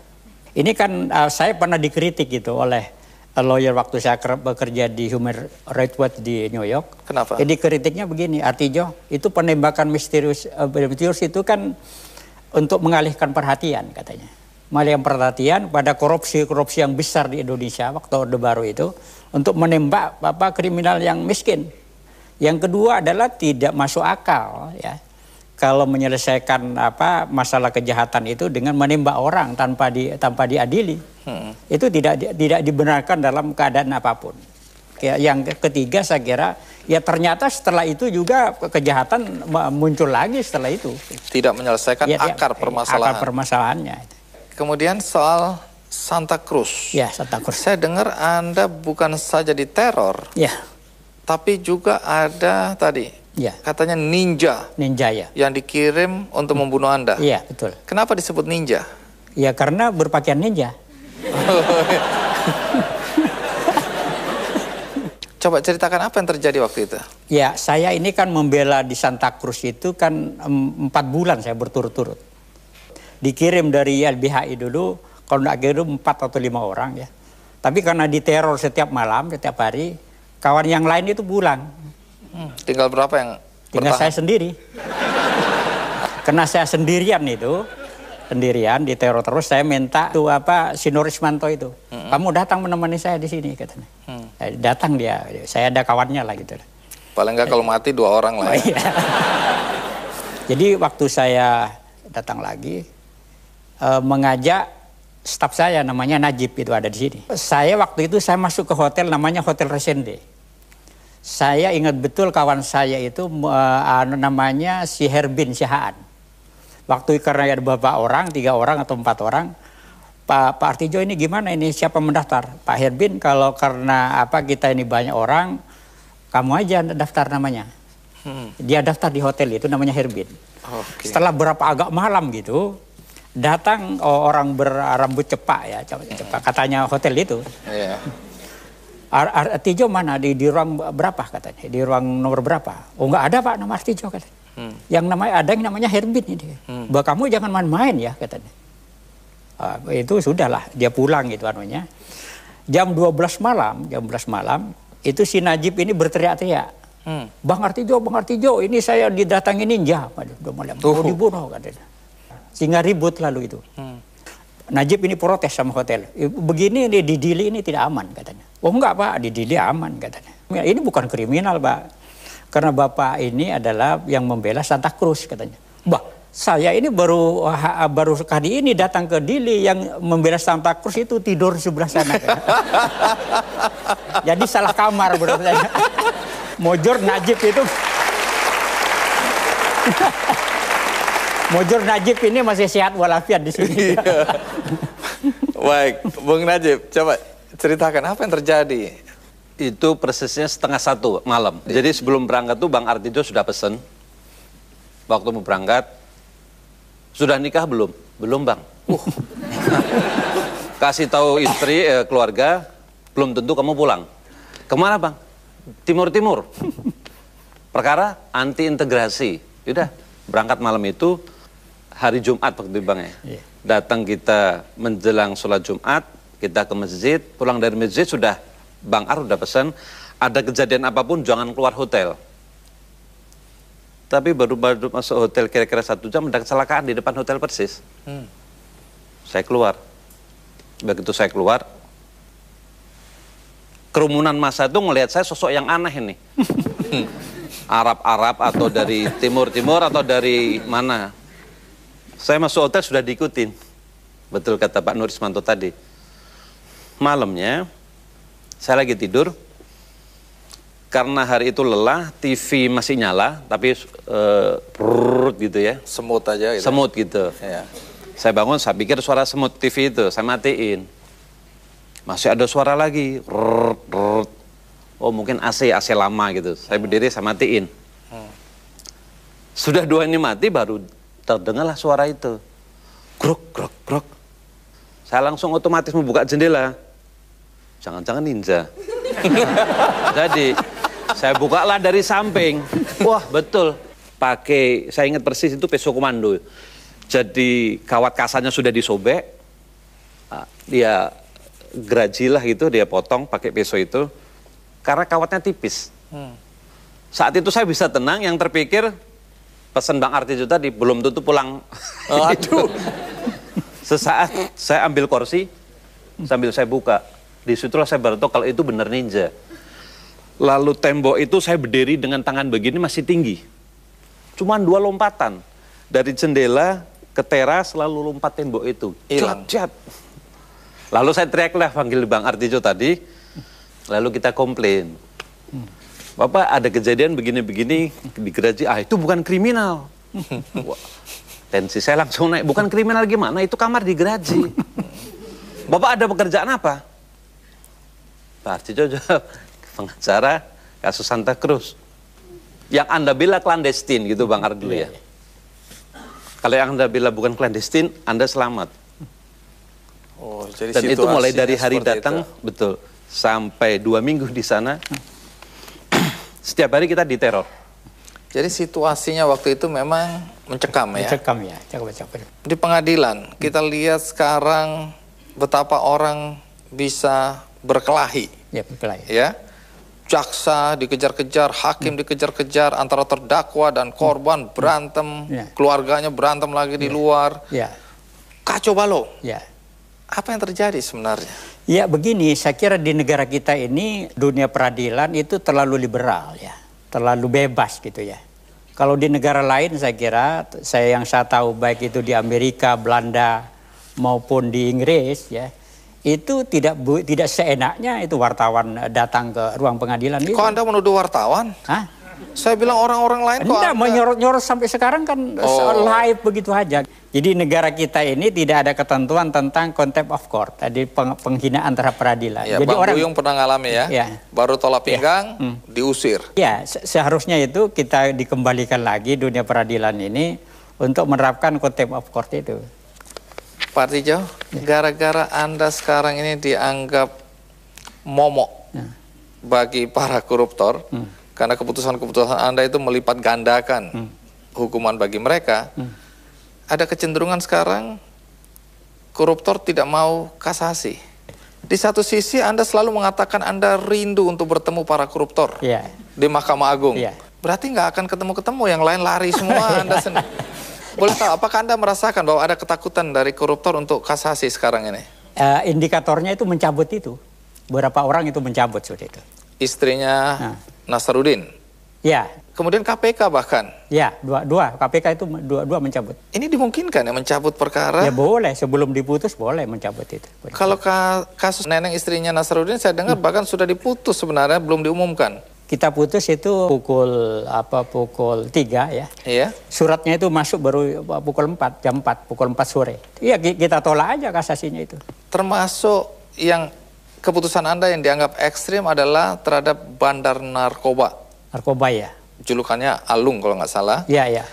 Ini kan saya pernah dikritik gitu oleh lawyer waktu saya bekerja di Human Rights Watch di New York. Kenapa? Jadi kritiknya begini, Artijo, itu penembakan misterius itu kan untuk mengalihkan perhatian katanya. Mengalihkan perhatian pada korupsi yang besar di Indonesia waktu Orde Baru itu untuk menembak kriminal yang miskin. Yang kedua adalah tidak masuk akal ya. Kalau menyelesaikan masalah kejahatan itu dengan menembak orang tanpa diadili, itu tidak dibenarkan dalam keadaan apapun. Ya, yang ketiga saya kira ya ternyata setelah itu juga kejahatan muncul lagi setelah itu. Tidak menyelesaikan akar permasalahan. Akar permasalahannya. Kemudian soal Santa Cruz. Ya, Santa Cruz. Saya dengar Anda bukan saja diteror, tapi juga ada tadi. Katanya ninja ya. Yang dikirim untuk membunuh Anda. Iya, betul. Kenapa disebut ninja? Ya karena berpakaian ninja. Coba ceritakan apa yang terjadi waktu itu. Ya, saya ini kan membela di Santa Cruz itu kan 4 bulan saya berturut-turut. Dikirim dari LBHI dulu, kalau tidak kirim 4 atau 5 orang ya. Tapi karena diteror setiap malam, setiap hari, kawan yang lain itu pulang. Tinggal berapa yang tinggal bertahan? Saya sendiri. Karena saya sendirian diteror terus, saya minta tuh Sinorismanto itu. Kamu datang menemani saya di sini katanya. Datang dia, saya ada kawannya lah gitu. Paling enggak kalau mati 2 orang lah ya. Jadi waktu saya datang lagi mengajak staf saya namanya Najib itu ada di sini. Saya waktu itu saya masuk ke hotel namanya Hotel Resende. Saya ingat betul kawan saya itu namanya si Herbin Sihaan. Waktu karena ada beberapa orang, 3 orang atau 4 orang, Pak Artijo ini gimana ini siapa mendaftar? Pak Herbin kalau karena kita ini banyak orang, kamu aja daftar namanya. Dia daftar di hotel itu namanya Herbin. Setelah berapa agak malam gitu, datang orang berambut cepak ya, katanya hotel itu. Artijo mana? Di ruang berapa katanya? Di ruang nomor berapa? Oh nggak ada Pak nama Artijo katanya. Yang ada yang namanya Herbin ini. Bahwa kamu jangan main-main ya katanya. Itu sudahlah dia pulang gitu anunya. Jam 12 malam itu si Najib ini berteriak-teriak. Bang Artijo, ini saya didatangi ninja. Udah malam mau dibunuh katanya. Sehingga ribut lalu itu. Najib ini protes sama hotel. Begini di Dili ini tidak aman katanya. Oh enggak Pak, di Dili aman katanya. Ini bukan kriminal Pak. Karena Bapak ini adalah yang membela Santa Cruz katanya. Bah, saya ini baru kali ini datang ke Dili, yang membela Santa Cruz itu tidur sebelah sana. Jadi salah kamar berarti. Mojor Najib itu. Mujur Najib ini masih sehat walafiat di sini. Baik, Bung Najib, coba ceritakan apa yang terjadi. Itu persisnya 1:30 malam. Jadi sebelum berangkat tuh Bang Artijo sudah pesen. Waktu mau berangkat, sudah nikah belum? Belum, Bang. Kasih tahu istri, keluarga, belum tentu kamu pulang. Kemana, Bang? Timur-timur. Perkara anti integrasi. Udah, berangkat malam itu hari Jumat waktu itu, Bang ya. Datang kita menjelang sholat Jumat, kita ke masjid, pulang dari masjid sudah Bang Ar udah pesan, ada kejadian apapun jangan keluar hotel. Tapi baru masuk hotel kira-kira 1 jam ada kecelakaan di depan hotel persis. Saya keluar. Begitu saya keluar, kerumunan massa itu ngelihat saya sosok yang aneh ini. Arab-Arab atau dari timur-timur atau dari mana. Saya masuk hotel sudah diikutin. Betul kata Pak Nur Ismanto tadi. Malamnya, saya lagi tidur. Karena hari itu lelah, TV masih nyala, tapi gitu ya. Semut aja gitu. Semut gitu. Ya. Saya bangun, saya pikir suara semut TV itu, saya matiin. Masih ada suara lagi. Oh mungkin AC lama gitu. Saya berdiri, saya matiin. Sudah 2 ini mati, baru terdengarlah suara itu. Grok, grok, grok. Saya langsung otomatis membuka jendela. Jangan-jangan ninja. Jadi, saya bukalah dari samping. Wah, betul. Pakai, saya ingat persis itu peso komando. Jadi, kawat kasarnya sudah disobek. Dia gerajilah gitu, dia potong pakai peso itu. Karena kawatnya tipis. Saat itu saya bisa tenang, yang terpikir pesan Bang Artijo tadi, belum tentu pulang. Aduh. Sesaat saya ambil kursi, sambil saya buka. Disitulah saya baru tahu kalau itu benar ninja. Lalu tembok itu saya berdiri dengan tangan begini masih tinggi. Cuman 2 lompatan. Dari jendela ke teras lalu lompat tembok itu. Hilang. Jat. Lalu saya teriaklah panggil Bang Artijo tadi. Lalu kita komplain. Bapak ada kejadian begini-begini di Geraji. Itu bukan kriminal. Wah, tensi saya langsung naik. Bukan kriminal gimana? Itu kamar di Geraji. Bapak ada pekerjaan apa? Pak Artijo jawab, pengacara kasus Santa Cruz. Yang Anda bilang clandestin gitu Bang Ar dulu ya. Kalau yang Anda bilang bukan clandestin, Anda selamat. Oh, jadi dan itu mulai dari hari datang, itu. betul, sampai 2 minggu di sana. Setiap hari kita diteror. Jadi situasinya waktu itu memang mencekam ya. Mencekam ya, cakep. Di pengadilan kita lihat sekarang betapa orang bisa berkelahi. Ya, berkelahi. Ya. Jaksa dikejar-kejar, hakim dikejar-kejar, antara terdakwa dan korban berantem, keluarganya berantem lagi di luar. Ya. Kacau balau. Ya. Apa yang terjadi sebenarnya? Ya begini, saya kira di negara kita ini dunia peradilan itu terlalu liberal ya, terlalu bebas gitu ya. Kalau di negara lain saya kira, yang saya tahu baik itu di Amerika, Belanda maupun di Inggris ya, itu tidak seenaknya itu wartawan datang ke ruang pengadilan. Kok gitu. Anda menuduh wartawan? Hah? Saya bilang orang-orang lain kok Anda menyorot-nyorot sampai sekarang kan live begitu aja. Jadi negara kita ini tidak ada ketentuan tentang contempt of court, tadi penghinaan terhadap peradilan. Ya, jadi Bang orang Buyung pernah ngalami ya, baru tolak pinggang, diusir. Ya, seharusnya itu kita dikembalikan lagi dunia peradilan ini untuk menerapkan contempt of court itu. Pak Artijo, gara-gara Anda sekarang ini dianggap momok bagi para koruptor, karena keputusan-keputusan Anda itu melipat gandakan hukuman bagi mereka, ada kecenderungan sekarang koruptor tidak mau kasasi. Di satu sisi Anda selalu mengatakan Anda rindu untuk bertemu para koruptor di Mahkamah Agung. Berarti nggak akan ketemu-ketemu, yang lain lari semua Anda sendiri. Boleh tahu, apakah Anda merasakan bahwa ada ketakutan dari koruptor untuk kasasi sekarang ini? Indikatornya itu mencabut itu. Beberapa orang itu mencabut seperti itu. Istrinya Nasaruddin. Ya. Kemudian KPK bahkan. Ya, dua KPK itu dua mencabut. Ini dimungkinkan ya mencabut perkara? Ya boleh, sebelum diputus boleh mencabut itu. Kalau kasus neneng istrinya Nasaruddin saya dengar bahkan sudah diputus sebenarnya, belum diumumkan. Kita putus itu pukul 3 ya. Iya. Suratnya itu masuk baru pukul 4, jam 4, pukul 4 sore. Iya, kita tolak aja kasasinya itu. Termasuk yang keputusan Anda yang dianggap ekstrim adalah terhadap bandar narkoba. Narkoba ya. Julukannya Alung kalau nggak salah. Iya, iya.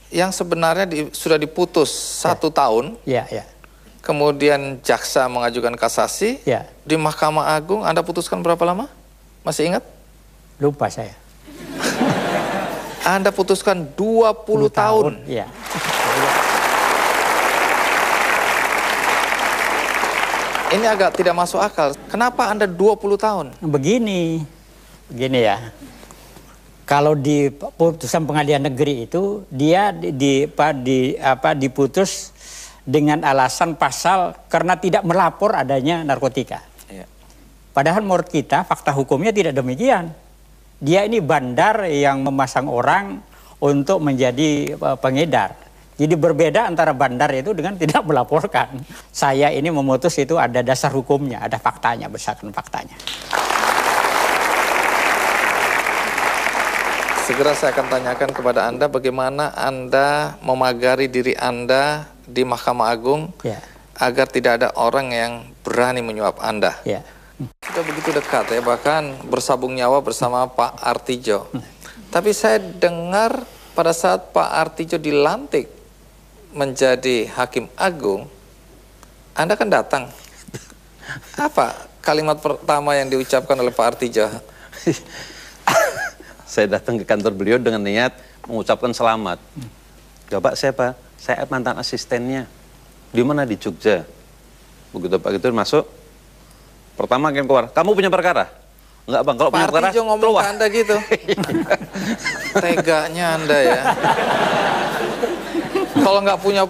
Yang sebenarnya sudah diputus 1 tahun. Iya, iya. Kemudian jaksa mengajukan kasasi. Ya. Di Mahkamah Agung Anda putuskan berapa lama? Masih ingat? Lupa saya. Anda putuskan 20 tahun. Iya. Ini agak tidak masuk akal. Kenapa Anda 20 tahun? Begini ya. Kalau di putusan pengadilan negeri itu dia diputus dengan alasan pasal karena tidak melapor adanya narkotika. Iya. Padahal menurut kita fakta hukumnya tidak demikian. Dia ini bandar yang memasang orang untuk menjadi pengedar. Jadi berbeda antara bandar itu dengan tidak melaporkan. Saya ini memutus itu ada dasar hukumnya, ada faktanya, berdasarkan faktanya. Segera saya akan tanyakan kepada Anda bagaimana Anda memagari diri Anda di Mahkamah Agung Ya. agar tidak ada orang yang berani menyuap Anda. Ya. Sudah begitu dekat ya, bahkan bersabung nyawa bersama Pak Artidjo. Tapi saya dengar pada saat Pak Artidjo dilantik menjadi Hakim Agung, Anda kan datang. Apa kalimat pertama yang diucapkan oleh Pak Artidjo? Saya datang ke kantor beliau dengan niat mengucapkan selamat. Bapak siapa? Saya mantan asistennya. Di mana? Di Jogja. Begitu Pak itu masuk, pertama yang keluar, kamu punya perkara? Enggak bang, kalau punya Pak perkara Artidjo ngomong keluar. ke Anda gitu. Teganya Anda ya. Kalau nggak punya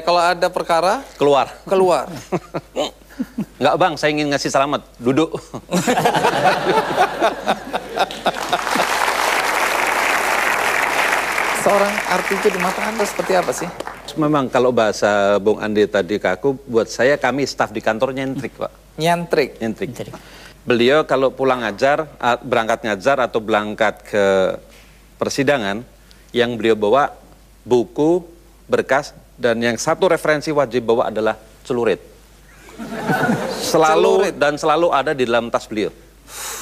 kalau ada perkara Keluar. keluar. Enggak bang, saya ingin ngasih selamat, duduk. Seorang Artidjo di mata Anda seperti apa sih? Memang kalau bahasa Bung Andi tadi kaku, buat saya kami staf di kantor nyentrik Pak. Nyentrik. Nyentrik. Beliau kalau pulang ngajar, berangkat ngajar atau berangkat ke persidangan, yang beliau bawa buku, berkas, dan yang satu referensi wajib bawa adalah celurit. Selalu Celurit. dan selalu ada di dalam tas beliau.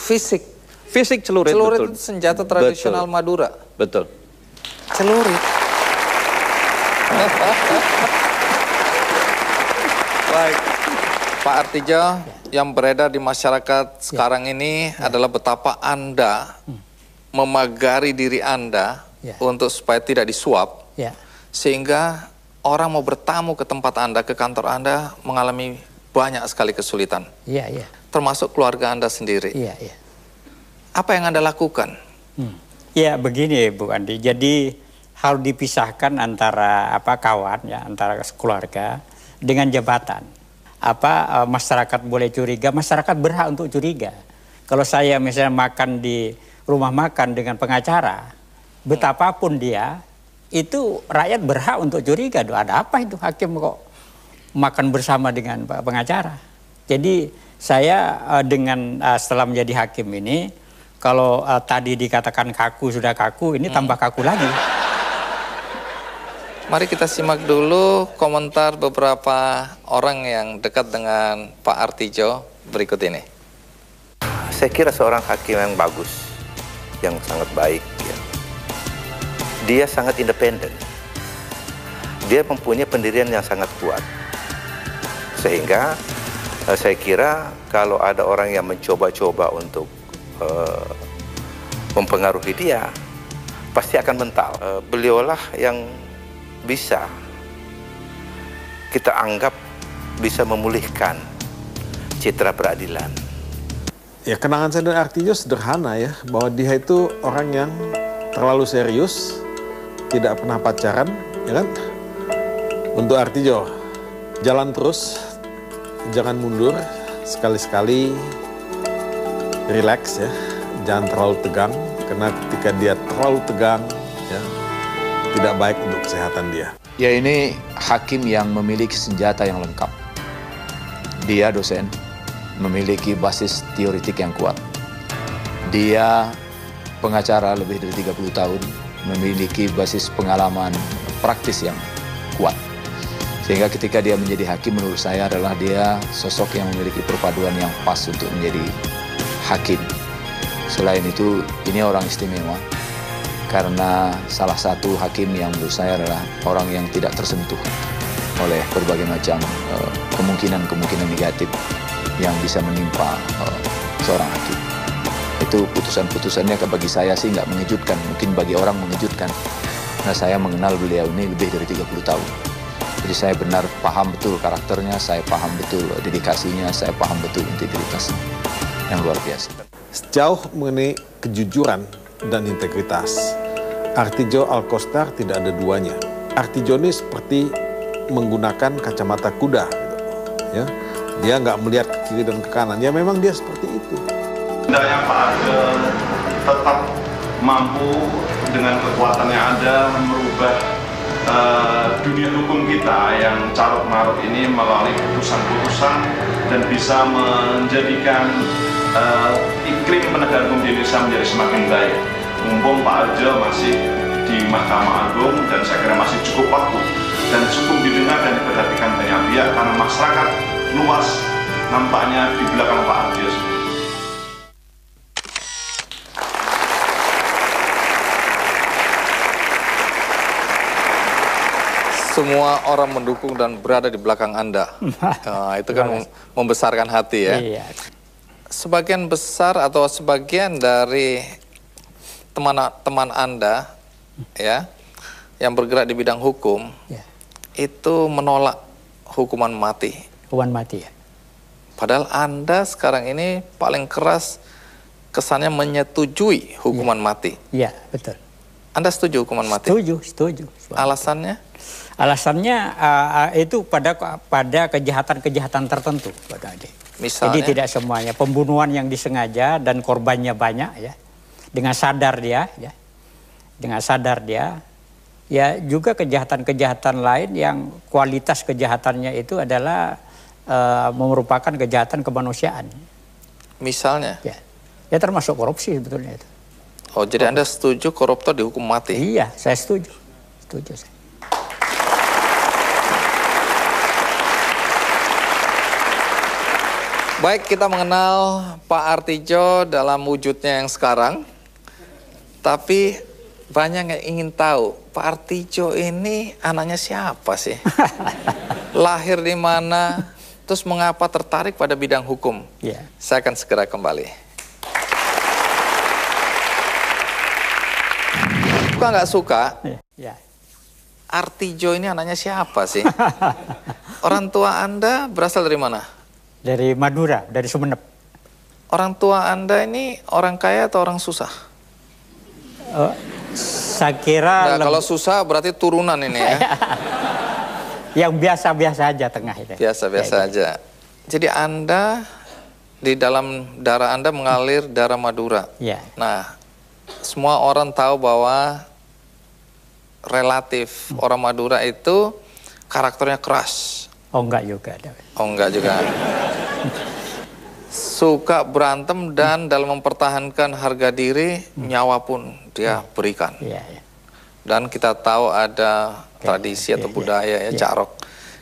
Fisik. Fisik celurit, Celurit betul. itu senjata tradisional Betul. Madura. Betul. Celurit. Baik. Pak Artidjo, yang beredar di masyarakat sekarang ini adalah betapa Anda memagari diri Anda untuk supaya tidak disuap, sehingga orang mau bertamu ke tempat Anda, ke kantor Anda, mengalami banyak sekali kesulitan. Termasuk keluarga Anda sendiri. Apa yang Anda lakukan? Ya begini Bu Andi, jadi harus dipisahkan antara kawan ya, antara keluarga dengan jabatan. Masyarakat boleh curiga, masyarakat berhak untuk curiga. Kalau saya misalnya makan di rumah makan dengan pengacara, betapapun dia, itu rakyat berhak untuk curiga. Ada apa itu hakim kok makan bersama dengan pengacara? Jadi saya setelah menjadi hakim ini, kalau tadi dikatakan kaku sudah kaku, ini tambah kaku lagi. Mari kita simak dulu komentar beberapa orang yang dekat dengan Pak Artidjo berikut ini. Saya kira seorang hakim yang bagus, yang sangat baik. Ya. Dia sangat independen. Dia mempunyai pendirian yang sangat kuat. Sehingga saya kira kalau ada orang yang mencoba-coba untuk mempengaruhi dia, pasti akan mental. Beliaulah yang bisa kita anggap bisa memulihkan citra peradilan. Ya, kenangan saya dengan Artidjo sederhana ya, bahwa dia itu orang yang terlalu serius, tidak pernah pacaran, ya kan? Untuk Artidjo, jalan terus, jangan mundur, sekali-sekali relax ya, jangan terlalu tegang, karena ketika dia terlalu tegang, ya, tidak baik untuk kesehatan dia. Ya, ini hakim yang memiliki senjata yang lengkap. Dia dosen, memiliki basis teoretik yang kuat. Dia pengacara lebih dari 30 tahun, memiliki basis pengalaman praktis yang kuat. Sehingga ketika dia menjadi hakim, menurut saya adalah dia sosok yang memiliki perpaduan yang pas untuk menjadi hakim. Selain itu, ini orang istimewa karena salah satu hakim yang menurut saya adalah orang yang tidak tersentuh oleh berbagai macam kemungkinan-kemungkinan negatif yang bisa menimpa seorang hakim. Itu putusan-putusannya bagi saya sih nggak mengejutkan, mungkin bagi orang mengejutkan. Karena saya mengenal beliau ini lebih dari 30 tahun. Jadi saya benar paham betul karakternya, saya paham betul dedikasinya, saya paham betul integritasnya yang luar biasa. Sejauh mengenai kejujuran dan integritas, Artidjo Alkostar tidak ada duanya. Artidjo ini seperti menggunakan kacamata kuda, gitu. Ya, dia nggak melihat ke kiri dan ke kanan. Ya memang dia seperti itu. Hendaknya Pak Arjo tetap mampu dengan kekuatan yang ada merubah dunia hukum kita yang carut-marut ini melalui putusan-putusan dan bisa menjadikan iklim penegakan hukum di Indonesia menjadi semakin baik. Mumpung Pak Arjo masih di Mahkamah Agung dan saya kira masih cukup waktu dan cukup didengar dan diperhatikan banyak pihak karena masyarakat luas nampaknya di belakang Pak Arjo. Semua orang mendukung dan berada di belakang Anda. Itu kan membesarkan hati ya. Iya. Sebagian besar atau sebagian dari teman-teman Anda ya yang bergerak di bidang hukum itu menolak hukuman mati. Hukuman mati ya. Padahal Anda sekarang ini paling keras kesannya menyetujui hukuman mati. Iya, betul. Anda setuju hukuman mati? Setuju. Alasannya? Alasannya itu pada kejahatan-kejahatan tertentu. Misalnya? Jadi tidak semuanya. Pembunuhan yang disengaja dan korbannya banyak ya. Dengan sadar dia ya. Dengan sadar dia. Ya juga kejahatan-kejahatan lain yang kualitas kejahatannya itu adalah merupakan kejahatan kemanusiaan. Misalnya? Ya termasuk korupsi sebetulnya itu. Oh, jadi Anda setuju koruptor dihukum mati? Iya, saya setuju. Setuju saya. Baik, kita mengenal Pak Artidjo dalam wujudnya yang sekarang. Tapi banyak yang ingin tahu, Pak Artidjo ini anaknya siapa sih? Lahir di mana? Terus mengapa tertarik pada bidang hukum? Saya akan segera kembali. Suka nggak suka? Artidjo ini anaknya siapa sih? Orang tua Anda berasal dari mana? Dari Madura, dari Sumeneb. Orang tua Anda ini orang kaya atau orang susah? Saya kira... Nah, kalau susah berarti turunan ini ya? Yang biasa-biasa aja tengah itu. Biasa-biasa aja. Jadi Anda, di dalam darah Anda mengalir darah Madura. Nah, semua orang tahu bahwa relatif orang Madura itu karakternya keras. Oh enggak juga. Oh enggak juga. Suka berantem dan dalam mempertahankan harga diri, nyawa pun dia berikan. Dan kita tahu ada tradisi atau budaya ya, carok.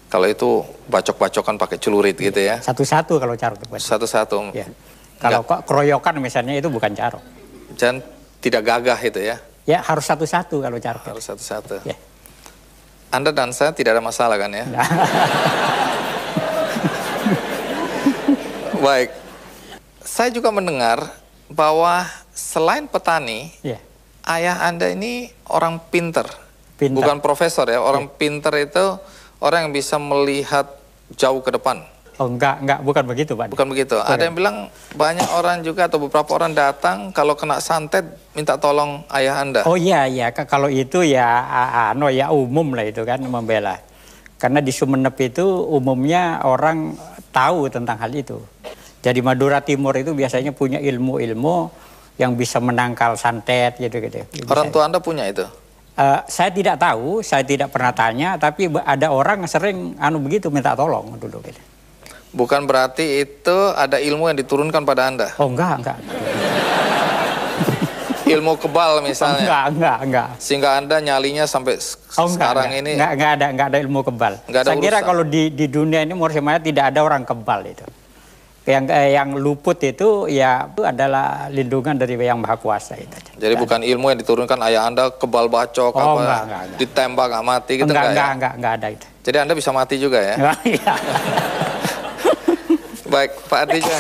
Kalau itu bacok-bacokan pakai celurit gitu ya. Satu-satu kalau carok. Satu-satu. Kalau kok keroyokan misalnya itu bukan carok. Dan tidak gagah itu ya. Ya harus satu-satu kalau carok. Harus satu-satu. Anda dan saya tidak ada masalah kan ya? Baik. Saya juga mendengar bahwa selain petani, ayah Anda ini orang pinter. Bukan profesor ya, orang pinter itu orang yang bisa melihat jauh ke depan. Oh enggak, bukan begitu Pak. Bukan begitu. Ada yang bilang banyak orang juga atau beberapa orang datang kalau kena santet minta tolong ayah Anda. Oh iya, kalau itu ya umum lah itu kan membela. Karena di Sumeneb itu umumnya orang tahu tentang hal itu. Jadi Madura Timur itu biasanya punya ilmu-ilmu yang bisa menangkal santet gitu-gitu. Orang tua Anda punya itu? Saya tidak tahu, saya tidak pernah tanya, tapi ada orang sering begitu minta tolong dulu gitu. Bukan berarti itu ada ilmu yang diturunkan pada Anda? Oh enggak. ilmu kebal misalnya. Enggak. Sehingga Anda nyalinya sampai sekarang ini. Enggak ada ilmu kebal. Saya kira kalau di dunia ini menurut saya tidak ada orang kebal itu. Yang luput itu ya itu adalah lindungan dari Yang Maha Kuasa itu. Jadi bukan ilmu yang diturunkan ayah Anda kebal bacok enggak. Ditembak nggak mati gitu enggak ada itu. Jadi Anda bisa mati juga ya? Iya. Baik, Pak Artijo.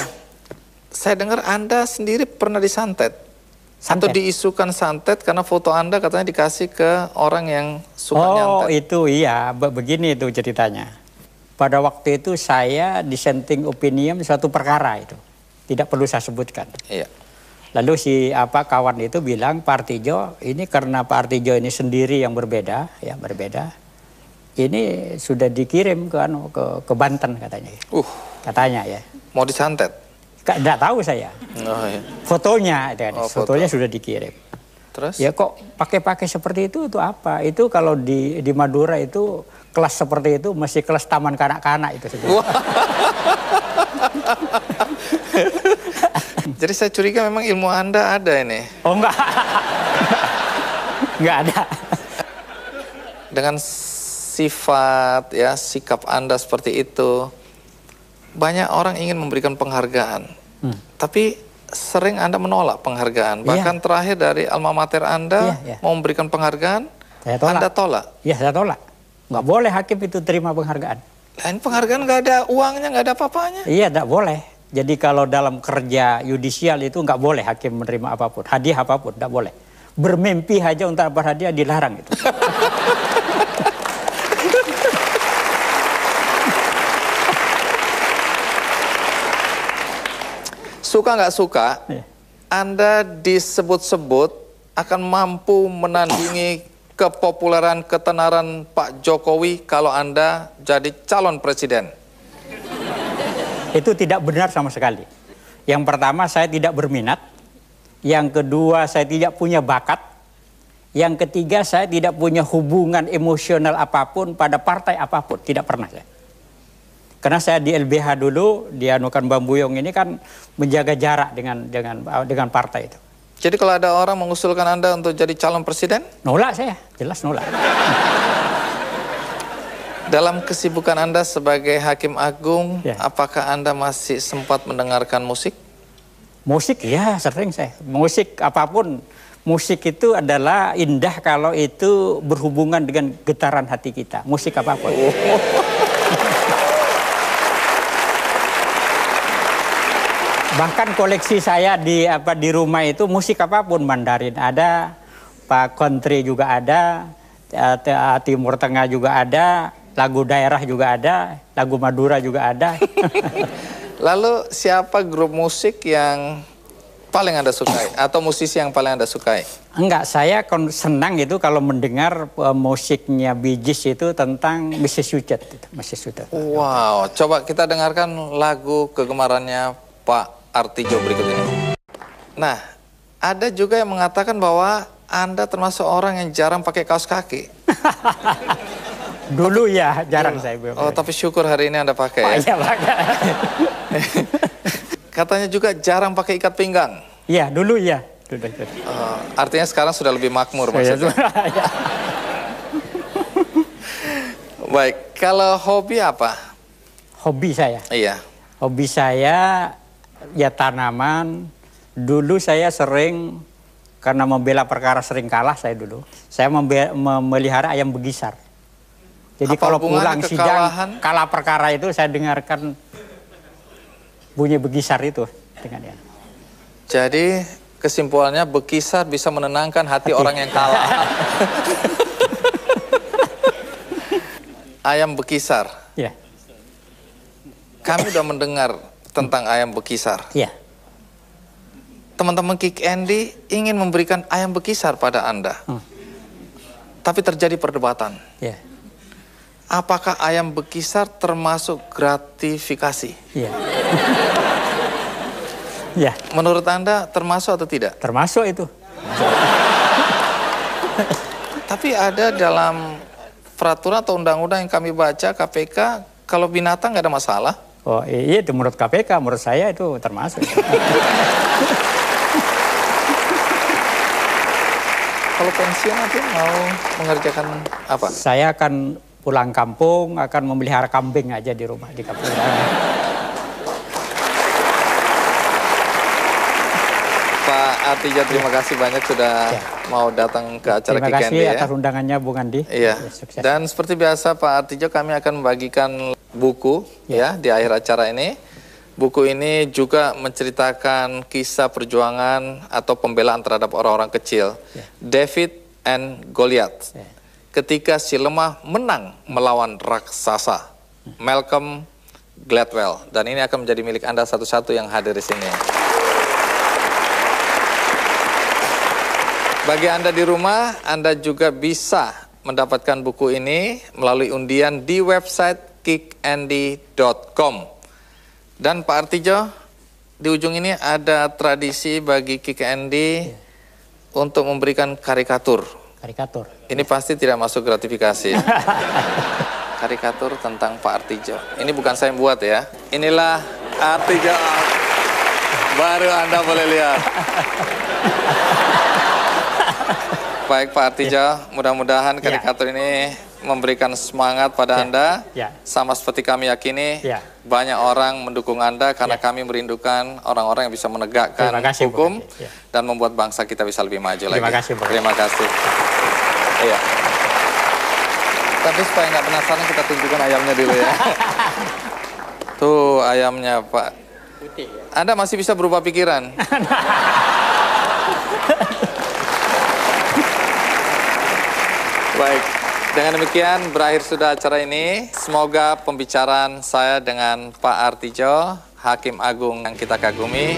Saya dengar Anda sendiri pernah disantet. Atau diisukan santet karena foto Anda katanya dikasih ke orang yang suka nyantet. Oh itu iya, begini itu ceritanya. Pada waktu itu saya dissenting opinion suatu perkara itu. Tidak perlu saya sebutkan. Iya. Lalu kawan itu bilang, Pak Artijo, ini karena Pak Artijo ini sendiri yang berbeda. Ini sudah dikirim ke Banten katanya. Katanya ya. Mau disantet? Tidak tahu saya. Iya. Fotonya sudah dikirim. Terus? Ya kok pakai seperti itu apa? Itu kalau di Madura itu kelas seperti itu masih kelas taman kanak-kanak itu. Jadi saya curiga memang ilmu Anda ada ini. Oh enggak. Enggak ada. Dengan sifat sikap Anda seperti itu, banyak orang ingin memberikan penghargaan. Tapi sering Anda menolak penghargaan. Bahkan terakhir dari alma mater Anda mau memberikan penghargaan, Anda tolak. Iya, saya tolak. Nggak boleh hakim itu terima penghargaan. Lain penghargaan nggak ada uangnya, nggak ada apa-apanya. Iya, nggak boleh. Jadi kalau dalam kerja yudisial itu nggak boleh hakim menerima apapun, hadiah apapun, nggak boleh. Bermimpi aja untuk berhadiah dilarang itu. Suka nggak suka, Anda disebut-sebut akan mampu menandingi kepopuleran ketenaran Pak Jokowi kalau Anda jadi calon presiden. Itu tidak benar sama sekali. Yang pertama, saya tidak berminat. Yang kedua, saya tidak punya bakat. Yang ketiga, saya tidak punya hubungan emosional apapun pada partai apapun. Tidak pernah saya. Karena saya di LBH dulu, di Anukan Bambuyong ini kan menjaga jarak dengan partai itu. Jadi kalau ada orang mengusulkan Anda untuk jadi calon presiden? Nolak saya, jelas nolak. Dalam kesibukan Anda sebagai Hakim Agung, apakah Anda masih sempat mendengarkan musik? Musik ya sering saya. Musik apapun, musik itu adalah indah kalau itu berhubungan dengan getaran hati kita. Musik apapun. Bahkan koleksi saya di rumah itu musik apapun, Mandarin ada, Pak Country juga ada, Timur Tengah juga ada, lagu daerah juga ada, lagu Madura juga ada. Lalu siapa grup musik yang paling Anda sukai atau musisi yang paling Anda sukai? Enggak, saya senang itu kalau mendengar musiknya Bee Gees itu tentang Mrs. Suchet. Wow, coba kita dengarkan lagu kegemarannya Pak Artijo berikut ini. Nah, ada juga yang mengatakan bahwa Anda termasuk orang yang jarang pakai kaos kaki. Dulu ya, jarang saya. Oh, tapi syukur hari ini Anda pakai. Oh, iya, pakai. Katanya juga jarang pakai ikat pinggang. Iya, dulu ya. Artinya sekarang sudah lebih makmur maksudnya. Baik, kalau hobi apa? Hobi saya? Iya. Hobi saya ya tanaman. Dulu saya sering, karena membela perkara sering kalah saya dulu. Saya memelihara ayam begisar. Jadi kalau pulang sidang kalah perkara itu saya dengarkan bunyi begisar itu dengan ya. Jadi kesimpulannya bekisar bisa menenangkan hati orang yang kalah. Ayam bekisar. Ya. Kami sudah mendengar tentang ayam bekisar. Iya. Teman-teman Kick Andy ingin memberikan ayam bekisar pada Anda. Tapi terjadi perdebatan. Iya. Apakah ayam bekisar termasuk gratifikasi? Iya. Iya. Menurut Anda termasuk atau tidak? Termasuk itu. Tapi ada dalam peraturan atau undang-undang yang kami baca KPK, kalau binatang nggak ada masalah. Oh iya, itu menurut KPK, menurut saya itu termasuk. Kalau pensiun nanti mau mengerjakan apa? Saya akan pulang kampung, akan memelihara kambing aja di rumah di kampung. Pak Artijo, terima kasih banyak sudah mau datang ke acara Terima Kick and kasih Day, atas undangannya Bung Andi. Iya. Sukses. Dan seperti biasa Pak Artijo, kami akan membagikan buku ya di akhir acara ini. Buku ini juga menceritakan kisah perjuangan atau pembelaan terhadap orang-orang kecil. David and Goliath. Ketika si lemah menang melawan raksasa. Malcolm Gladwell. Dan ini akan menjadi milik Anda satu-satu yang hadir di sini. Bagi Anda di rumah, Anda juga bisa mendapatkan buku ini melalui undian di website kickandy.com. Dan Pak Artijo, di ujung ini ada tradisi bagi Kick and Day untuk memberikan karikatur. Karikatur. Ini pasti tidak masuk gratifikasi. Karikatur tentang Pak Artijo. Ini bukan saya yang buat ya. Inilah Artijo. Baru Anda boleh lihat. Baik Pak Artijo, mudah-mudahan karikatur ini memberikan semangat pada Anda. Sama seperti kami yakini, banyak orang mendukung Anda karena kami merindukan orang-orang yang bisa menegakkan hukum dan membuat bangsa kita bisa lebih maju lagi. Terima kasih. Iya. Tapi supaya nggak penasaran, kita tunjukkan ayamnya dulu ya. Tuh ayamnya Pak. Anda masih bisa berubah pikiran. Baik, dengan demikian berakhir sudah acara ini. Semoga pembicaraan saya dengan Pak Artijo, Hakim Agung yang kita kagumi,